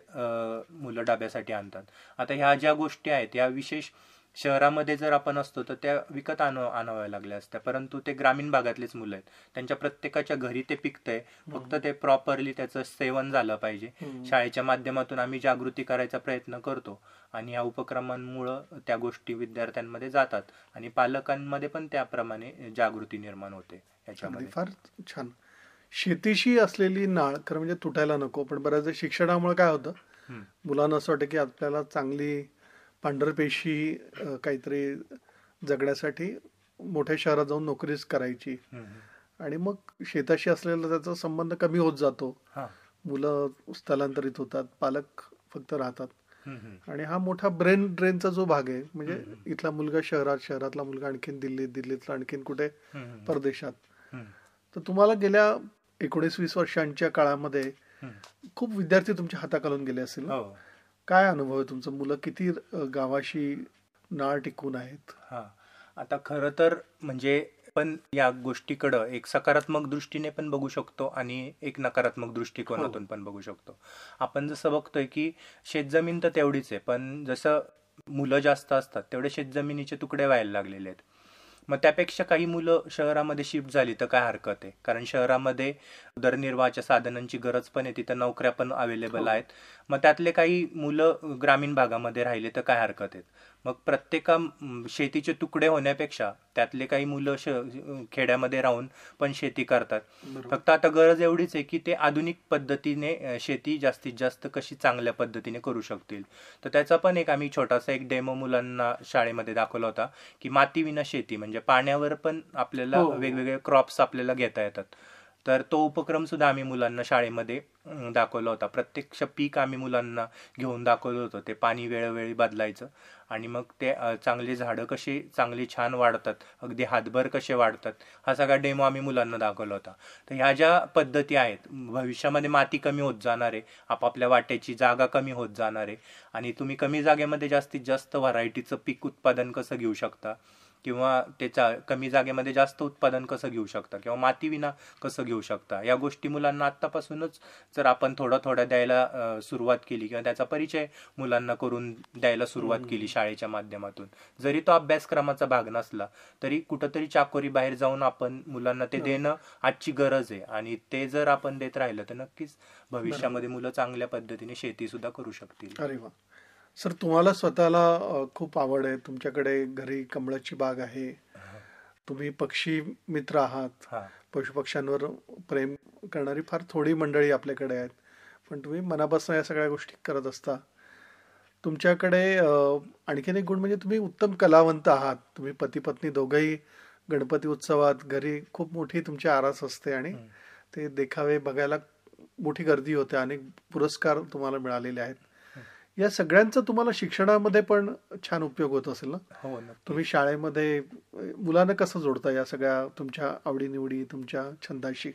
मुलं डब्यासाठी आणतात. आता ह्या ज्या गोष्टी आहेत या विशेष शहरामध्ये जर आपण असतो तर त्या विकत आणाव्या लागल्या असत्या, परंतु ते ग्रामीण भागातलेच मुलं आहेत, त्यांच्या प्रत्येकाच्या घरी ते पिकतंय. फक्त ते प्रॉपरली त्याचं सेवन झालं पाहिजे. शाळेच्या माध्यमातून आम्ही जागृती करायचा प्रयत्न करतो आणि या उपक्रमांमुळं त्या गोष्टी विद्यार्थ्यांमध्ये जातात आणि पालकांमध्ये पण त्याप्रमाणे जागृती निर्माण होते अगदी याच्यामध्ये. फार छान. शेतीशी असलेली नाळ खरं म्हणजे तुटायला नको, पण बऱ्याचदा शिक्षणामुळे काय होतं, हम्म, मुलांना असं वाटतं की आपल्याला चांगली पांढरपेशी काहीतरी जगण्यासाठी मोठ्या शहरात जाऊन नोकरीच करायची, हम्म, हम्म. आणि मग शेताशी असलेला त्याचा संबंध कमी होत जातो. हा. मुलं स्थलांतरित होतात, पालक फक्त राहतात, हम्म, हम्म. आणि हा मोठा ब्रेन ड्रेनचा जो भाग आहे, म्हणजे इथला मुलगा शहरात, शहरातला मुलगा आणखीन दिल्लीत, दिल्लीतला आणखीन कुठे हम्म, परदेशात. हम्म, तर तुम्हाला गेल्या 19-20 वर्षांच्या काळामध्ये हम्म. खूप विद्यार्थी तुमच्या हाताखालून गेले असतील ना? हो. काय अनुभव आहे तुमचं? मुलं किती गावाशी नाळ टिकून आहेत? हा. आता खरं तर म्हणजे पण या गोष्टीकडं एक सकारात्मक दृष्टीने पण बघू शकतो आणि एक नकारात्मक दृष्टिकोनातून पण बघू शकतो. आपण जसं बघतोय की शेतजमीन तर तेवढीच आहे, पण जसं मुलं जास्त असतात तेवढे शेतजमिनीचे तुकडे व्हायला लागलेले आहेत. मग त्यापेक्षा काही मुलं शहरामध्ये शिफ्ट झाली तर काय हरकत आहे, कारण शहरामध्ये उदरनिर्वाहाच्या साधनांची गरज पण आहे, तिथं नोकऱ्या पण अवेलेबल आहेत. मग त्यातले काही मुलं ग्रामीण भागामध्ये राहिले तर काय हरकत आहेत. मग शेतीचे तुकडे होण्यापेक्षा त्यातले काही मुलं खेड्यामध्ये राहून पण शेती करतात. फक्त आता गरज एवढीच आहे की ते आधुनिक पद्धतीने शेती जास्तीत जास्त कशी चांगल्या पद्धतीने करू शकतील. तर त्याचा पण आम्ही छोटासा एक डेमो मुलांना शाळेमध्ये दाखवला होता की मातीविना शेती, म्हणजे पाण्यावर पण आपल्याला वेगवेगळे क्रॉप्स आपल्याला घेता येतात. तर तो उपक्रम सुद्धा आम्ही मुलांना शाळेमध्ये दाखवला होता. प्रत्यक्ष पीक आम्ही मुलांना घेऊन दाखवलं होतं. ते पाणी वेळोवेळी बदलायचं आणि मग ते चांगले झाडं कसे चांगले छान वाढतात, अगदी हातभर कसे वाढतात, हा सगळा डेमो आम्ही मुलांना दाखवला होता. तर ह्या ज्या पद्धती आहेत, भविष्यामध्ये माती कमी होत जाणार आहे, आपापल्या वाट्याची जागा कमी होत जाणार आहे आणि तुम्ही कमी जागेमध्ये जास्तीत जास्त व्हरायटीचं पीक उत्पादन कसं घेऊ शकता किंवा त्याच्या कमी जागेमध्ये जास्त उत्पादन कसं घेऊ शकता किंवा मातीविना कसं घेऊ शकता, या गोष्टी मुलांना आत्तापासूनच जर आपण थोड्या द्यायला सुरुवात केली किंवा त्याचा परिचय मुलांना करून द्यायला सुरुवात केली शाळेच्या माध्यमातून, जरी तो अभ्यासक्रमाचा भाग नसला तरी कुठंतरी चाकोरी बाहेर जाऊन आपण मुलांना ते देणं आजची गरज आहे. आणि ते जर आपण देत राहिलं तर नक्कीच भविष्यामध्ये मुलं चांगल्या पद्धतीने शेती सुद्धा करू शकतील. अरे वा. सर, तुम्हाला स्वतःला खूप आवड आहे, तुमच्याकडे घरी कमळाची बाग आहे, तुम्ही पक्षी मित्र आहात, हा. पशुपक्ष्यांवर प्रेम करणारी फार थोडी मंडळी आपल्याकडे आहेत, पण तुम्ही मनापासून या सगळ्या गोष्टी करत असता. तुमच्याकडे आणखीन एक गुण म्हणजे तुम्ही उत्तम कलावंत आहात. तुम्ही पती पत्नी दोघंही गणपती उत्सवात घरी खूप मोठी तुमची आरास असते आणि ते देखावे बघायला मोठी गर्दी होते. अनेक पुरस्कार तुम्हाला मिळालेले आहेत. या सगळ्यांचा तुम्हाला शिक्षणामध्ये पण छान उपयोग होत असेल ना? हो, तुम्ही शाळेमध्ये मुलांना कसं जोडता या सगळ्या तुमच्या आवडीनिवडी, तुमच्या छंदाशी?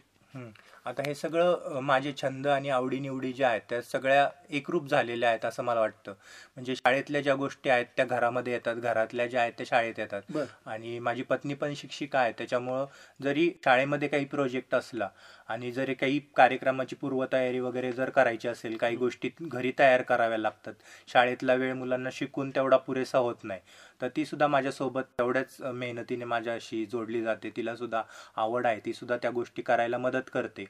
आता हे सगळं माझे छंद आणि आवडीनिवडी ज्या आहेत त्या सगळ्या एकरूप झालेल्या आहेत असं मला वाटतं. म्हणजे शाळेतल्या ज्या गोष्टी आहेत त्या घरामध्ये येतात, घरातल्या ज्या आहेत त्या शाळेत येतात. बरं. आणि माझी पत्नी पण शिक्षिका आहे, त्याच्यामुळं जरी शाळेमध्ये काही प्रोजेक्ट असला आणि जरी काही कार्यक्रमाची पूर्वतयारी वगैरे जर करायची असेल, काही गोष्टी घरी तयार कराव्या लागतात, शाळेतला वेळ मुलांना शिकून तेवढा पुरेसा होत नाही, तर ती सुद्धा माझ्यासोबत तेवढ्याच मेहनतीने माझ्याशी जोडली जाते. तिला सुद्धा आवड आहे, ती सुद्धा त्या गोष्टी करायला मदत करते.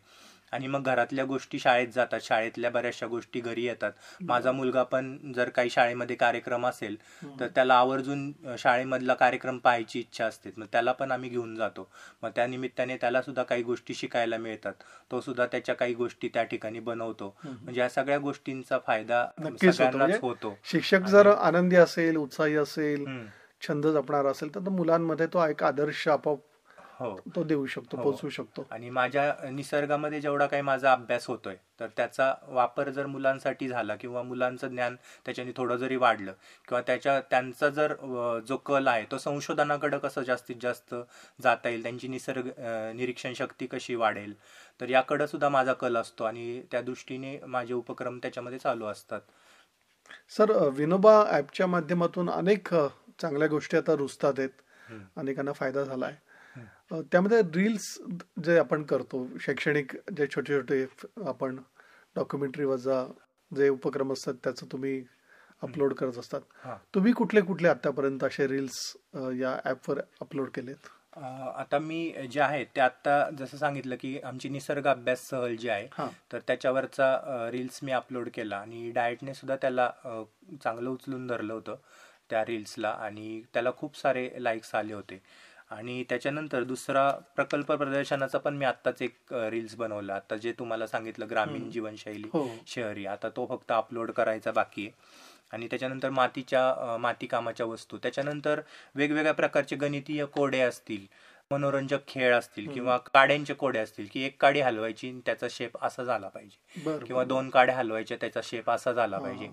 आणि मग घरातल्या गोष्टी शाळेत जातात, शाळेतल्या बऱ्याचशा गोष्टी घरी येतात. माझा मुलगा पण जर काही शाळेमध्ये कार्यक्रम असेल तर त्याला आवर्जून शाळेमधला कार्यक्रम पाहायची इच्छा असते, मग त्याला पण आम्ही घेऊन जातो. मग त्या निमित्ताने त्याला सुद्धा काही गोष्टी शिकायला मिळतात, तो सुद्धा त्याच्या काही गोष्टी त्या ठिकाणी बनवतो. म्हणजे या सगळ्या गोष्टींचा फायदा नक्कीच होतो. सगळ्यांनाच म्हणजे होतो. शिक्षक जर आनंदी असेल, उत्साही असेल, हम्म. छंद जपणार असेल तर मुलांमध्ये तो एक आदर्श आपोआप हो. तो देऊ शकतो, हो. पोहोचवू शकतो. आणि माझ्या निसर्गामध्ये जेवढा काही माझा अभ्यास होतोय तर त्याचा वापर जर मुलांसाठी झाला किंवा मुलांचं ज्ञान त्याच्याने थोडं जरी वाढलं किंवा त्यांचा जर जो कल आहे तो संशोधनाकडे कसं जास्तीत जास्त जाता येईल, त्यांची निरीक्षण शक्ती कशी वाढेल, तर याकडे सुद्धा माझा कल असतो आणि त्या दृष्टीने माझे उपक्रम त्याच्यामध्ये चालू असतात. सर, विनोबा ॲपच्या माध्यमातून अनेक चांगल्या गोष्टी आता रुजतात आहेत, अनेकांना फायदा झाला आहे. त्यामध्ये रील्स जे आपण करतो, शैक्षणिक जे छोटे छोटे आपण डॉक्युमेंटरी वजा जे उपक्रम असतात त्याचं तुम्ही अपलोड करत असतात, हां. तुम्ही कुठले कुठले आतापर्यंत असे रील्स या ॲपवर अपलोड केलेत? आता मी जे आहे ते आता जसं सांगितलं की आमची निसर्ग अभ्यास सहल जी आहे हां. तर त्याच्यावरचा रील्स मी अपलोड केला आणि डाएटने सुद्धा त्याला चांगलं उचलून धरलं होतं त्या रील्सला आणि त्याला खूप सारे लाईक्स आले होते. आणि त्याच्यानंतर दुसरा प्रकल्प प्रदर्शनाचा पण मी आत्ताच एक रील्स बनवला, आता जे तुम्हाला सांगितलं ग्रामीण जीवनशैली हो. शहरी, आता तो फक्त अपलोड करायचा बाकी आहे. आणि त्याच्यानंतर माती कामाच्या वस्तू, त्याच्यानंतर वेगवेगळ्या प्रकारचे गणितीय कोडे असतील, मनोरंजक खेळ असतील किंवा काड्यांचे कोडे असतील की एक काडी हलवायची आणि त्याचा शेप असा झाला पाहिजे बरं, किंवा बरं. 2 काड्या हलवायच्या त्याचा शेप असा झाला पाहिजे.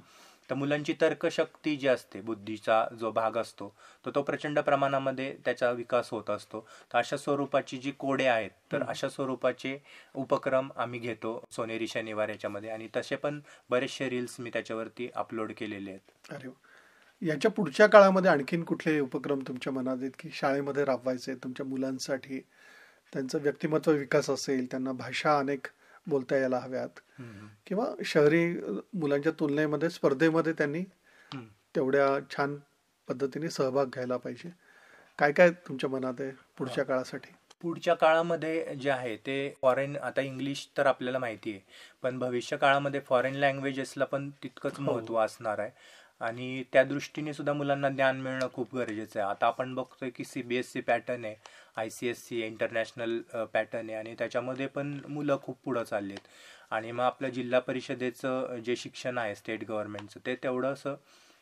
तर मुलांची तर्कशक्ती जी असते, बुद्धीचा जो भाग असतो तो प्रचंड प्रमाणामध्ये त्याचा विकास होत असतो. तर अशा स्वरूपाची जी कोडे आहेत तर अशा स्वरूपाचे उपक्रम आम्ही घेतो सोनेरी शनिवार याच्यामध्ये आणि तसे पण बरेचसे रील्स मी त्याच्यावरती अपलोड केलेले आहेत. अरे वा. याच्या पुढच्या काळामध्ये आणखीन कुठले उपक्रम तुमच्या मनात आहेत की शाळेमध्ये राबवायचे तुमच्या मुलांसाठी? त्यांचं व्यक्तिमत्व विकास असेल, त्यांना भाषा अनेक बोलता यायला हव्यात, किंवा शहरी मुलांच्या तुलनेमध्ये स्पर्धेमध्ये त्यांनी तेवढ्या छान पद्धतीने सहभाग घ्यायला पाहिजे. काय काय तुमच्या मनात आहे पुढच्या काळासाठी? पुढच्या काळामध्ये जे आहे ते फॉरेन, आता इंग्लिश तर आपल्याला माहिती आहे, पण भविष्य काळामध्ये फॉरेन लँग्वेजेसला पण तितकंच महत्त्व असणार आहे आणि त्या दृष्टीने सुद्धा मुलांना ज्ञान मिळणं खूप गरजेचं आहे. आता आपण बघतोय की CBSE पॅटर्न आहे, ICSE इंटरनॅशनल पॅटर्न आहे आणि त्याच्यामध्ये पण मुलं खूप पुढं चालली आहेत. आणि मग आपलं जिल्हा परिषदेचं जे शिक्षण आहे स्टेट गव्हर्नमेंटचं ते तेवढं असं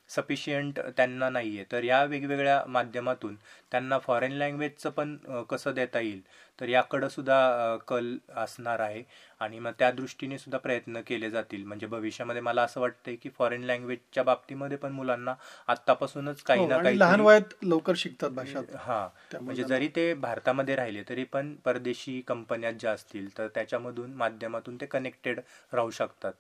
सफिशियंट त्यांना नाही आहे. तर या वेगवेगळ्या माध्यमातून त्यांना फॉरेन लँग्वेजचं पण कसं देता येईल तर याकडं सुद्धा कल असणार आहे आणि मग त्या दृष्टीने सुद्धा प्रयत्न केले जातील. म्हणजे भविष्यामध्ये मला असं वाटतंय की फॉरेन लँग्वेजच्या बाबतीमध्ये पण मुलांना आत्तापासूनच काही ना काही लहान वयात लवकर शिकतात भाषा. म्हणजे जरी ते भारतामध्ये राहिले तरी पण परदेशी कंपन्या ज्या असतील तर त्याच्यामधून माध्यमातून ते कनेक्टेड राहू शकतात.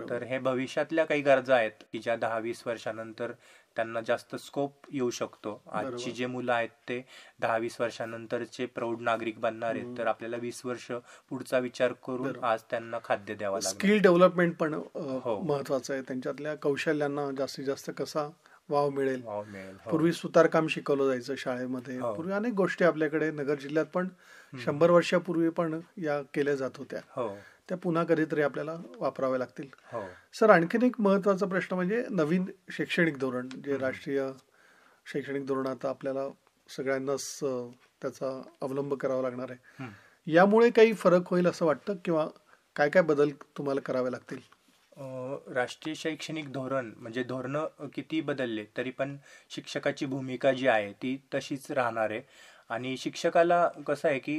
तर हे भविष्यातल्या काही गरजा आहेत की ज्या 10-20 वर्षानंतर त्यांना जास्त स्कोप येऊ शकतो. आजची जे मुलं आहेत ते 10-20 वर्षानंतरचे प्रौढ नागरिक बनणार आहेत, तर आपल्याला 20 वर्ष पुढचा विचार करून आज त्यांना खाद्य द्यावं लागेल. स्किल डेव्हलपमेंट पण महत्वाचं आहे, त्यांच्यातल्या कौशल्यांना जास्तीत जास्त कसा वाव मिळेल. पूर्वी सुतारकाम शिकवलं जायचं शाळेमध्ये, पूर्वी अनेक गोष्टी आपल्याकडे नगर जिल्ह्यात पण 100 वर्षापूर्वी पण या केल्या जात होत्या, त्या पुन्हा कधीतरी आपल्याला वापराव्या लागतील. सर, आणखीन एक महत्वाचा प्रश्न म्हणजे नवीन शैक्षणिक धोरण, जे राष्ट्रीय शैक्षणिक धोरण आता आपल्याला सगळ्यांनाच त्याचा अवलंब करावा लागणार आहे. यामुळे काही फरक होईल असं वाटतं किंवा काय काय बदल तुम्हाला करावे लागतील? राष्ट्रीय शैक्षणिक धोरण म्हणजे धोरणं किती बदलले तरी पण शिक्षकाची भूमिका जी आहे ती तशीच राहणार आहे. आणि शिक्षकाला कसं आहे की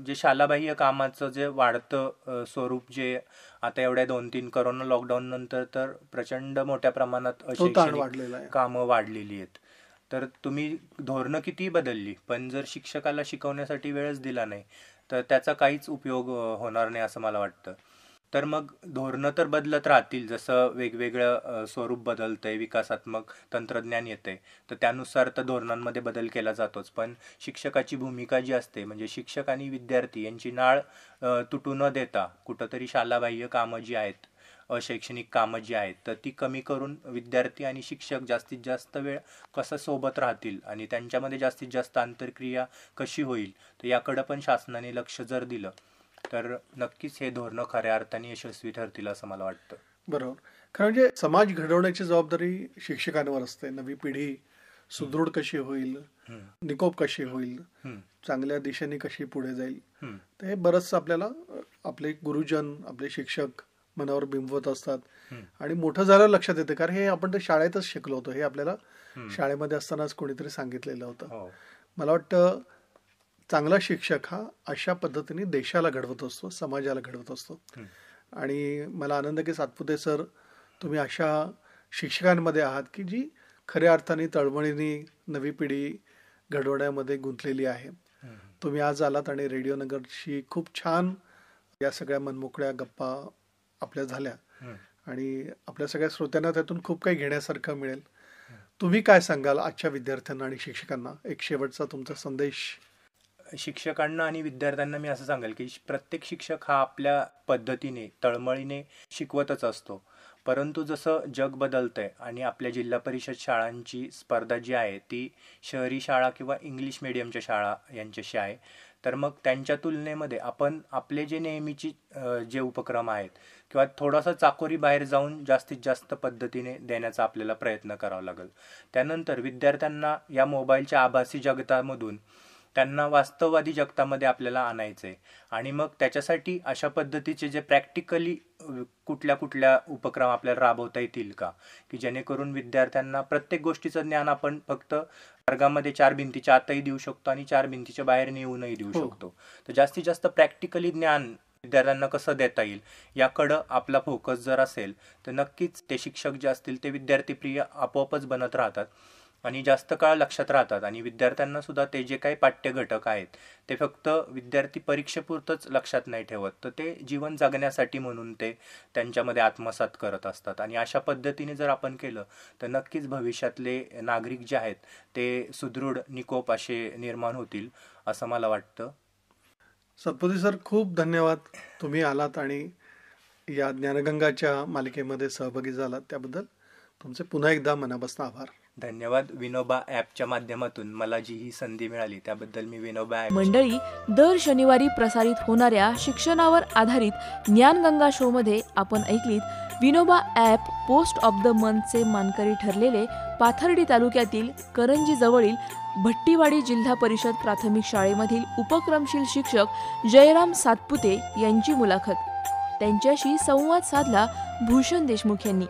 जे शालाबाह्य कामाचं जे वाढतं स्वरूप, जे आता एवढ्या 2-3 कोरोना लॉकडाऊन नंतर तर प्रचंड मोठ्या प्रमाणात शैक्षणिक कामं वाढलेली आहेत. तर तुम्ही धोरणं किती बदलली पण जर शिक्षकाला शिकवण्यासाठी वेळच दिला नाही तर त्याचा काहीच उपयोग होणार नाही असं मला वाटतं. तर मग धोरणं तर बदलत राहतील, जसं वेगवेगळं स्वरूप बदलतंय, विकासात्मक तंत्रज्ञान येतंय तर त्यानुसार तर धोरणांमध्ये बदल केला जातोच. पण शिक्षकाची भूमिका जी असते म्हणजे शिक्षक आणि विद्यार्थी यांची नाळ तुटू न देता कुठंतरी शालाबाह्य कामं जी आहेत, अशैक्षणिक कामं जी आहेत तर ती कमी करून विद्यार्थी आणि शिक्षक जास्तीत जास्त वेळ कसं सोबत राहतील आणि त्यांच्यामध्ये जास्तीत जास्त आंतरक्रिया कशी होईल तर याकडं पण शासनाने लक्ष जर दिलं तर नक्कीच हे धोरणं खऱ्या अर्थाने यशस्वी ठरतील असं मला वाटतं. बरोबर. खरं म्हणजे समाज घडवण्याची जबाबदारी शिक्षकांवर असते. नवी पिढी सुदृढ कशी होईल, निकोप कशी होईल, चांगल्या दिशेने कशी पुढे जाईल, तर हे बरंच आपल्याला आपले गुरुजन, आपले शिक्षक मनावर बिंबवत असतात. आणि मोठं झालं लक्षात येतं, कारण हे आपण तर शाळेतच शिकलो होतो. हे आपल्याला शाळेमध्ये असतानाच कोणीतरी सांगितलेलं होतं. मला वाटतं चांगला शिक्षक हा अशा पद्धतीने देशाला घडवत असतो, समाजाला घडवत असतो. आणि मला आनंद की सातपुते सर, तुम्ही अशा शिक्षकांमध्ये आहात की जी खऱ्या अर्थाने तळमळीने नवी पिढी घडवण्यामध्ये गुंतलेली आहे. तुम्ही आज आलात आणि रेडिओ नगरशी खूप छान या सगळ्या मनमोकळ्या गप्पा आपल्या झाल्या आणि आपल्या सगळ्या श्रोत्यांना त्यातून खूप काही घेण्यासारखं मिळेल. तुम्ही काय सांगाल आजच्या विद्यार्थ्यांना आणि शिक्षकांना, एक शेवटचा तुमचा संदेश? शिक्षकांना आणि विद्यार्थ्यांना मी असं सांगेल की प्रत्येक शिक्षक हा आपल्या पद्धतीने तळमळीने शिकवतच असतो. परंतु जसं जग बदलतंय आणि आपल्या जिल्हा परिषद शाळांची स्पर्धा जी आहे ती शहरी शाळा किंवा इंग्लिश मिडियमच्या शाळा यांच्याशी आहे, तर मग त्यांच्या तुलनेमध्ये आपण आपले जे नेहमीची जे उपक्रम आहेत किंवा थोडासा चाकोरी बाहेर जाऊन जास्तीत जास्त पद्धतीने देण्याचा आपल्याला प्रयत्न करावा लागेल. त्यानंतर विद्यार्थ्यांना या मोबाईलच्या आभासी जगतामधून त्यांना वास्तववादी जगतामध्ये आपल्याला आणायचंय आणि मग त्याच्यासाठी अशा पद्धतीचे जे प्रॅक्टिकली कुठल्या कुठल्या उपक्रम आपल्याला राबवता येतील का, की जेणेकरून विद्यार्थ्यांना प्रत्येक गोष्टीचं ज्ञान आपण फक्त वर्गामध्ये 4 भिंतीच्या आतही देऊ शकतो आणि 4 भिंतीच्या बाहेर नेऊनही देऊ शकतो. तर जास्तीत जास्त प्रॅक्टिकली ज्ञान विद्यार्थ्यांना कसं देता येईल याकडं आपला फोकस जर असेल तर नक्कीच ते शिक्षक जे असतील ते विद्यार्थीप्रिय आपोआपच बनत राहतात आणि जास्त काळ लक्षात राहतात. आणि विद्यार्थ्यांना सुद्धा ते जे काही पाठ्य घटक आहेत ते फक्त विद्यार्थी परीक्षेपुरतच लक्षात नाही ठेवत, तर ते जीवन जगण्यासाठी म्हणून ते त्यांच्यामध्ये आत्मसात करत असतात. आणि अशा पद्धतीने जर आपण केलं तर नक्कीच भविष्यातले नागरिक जे आहेत ते सुदृढ निकोप असे निर्माण होतील असं मला वाटतं. सतपुते सर, खूप धन्यवाद. तुम्ही आलात आणि या ज्ञानगंगाच्या मालिकेमध्ये सहभागी झालात, त्याबद्दल तुमचे पुन्हा एकदा मनापासून आभार. धन्यवाद. विनोबा ॲपच्या माध्यमातून मला जी ही संधी मिळाली त्याबद्दल मी विनोबा ॲप. मंडळी, दर शनिवारी प्रसारित होणाऱ्या शिक्षणावर आधारित ज्ञानगंगा शो मध्ये आपण ऐकलीत Vinoba app post of the मंथचे मानकरी ठरलेले पाथर्डी तालुक्यातील करंजी जवळील भट्टीवाडी जिल्हा परिषद प्राथमिक शाळेमधील उपक्रमशील शिक्षक जयराम सातपुते यांची मुलाखत. त्यांच्याशी संवाद साधला भूषण देशमुख यांनी.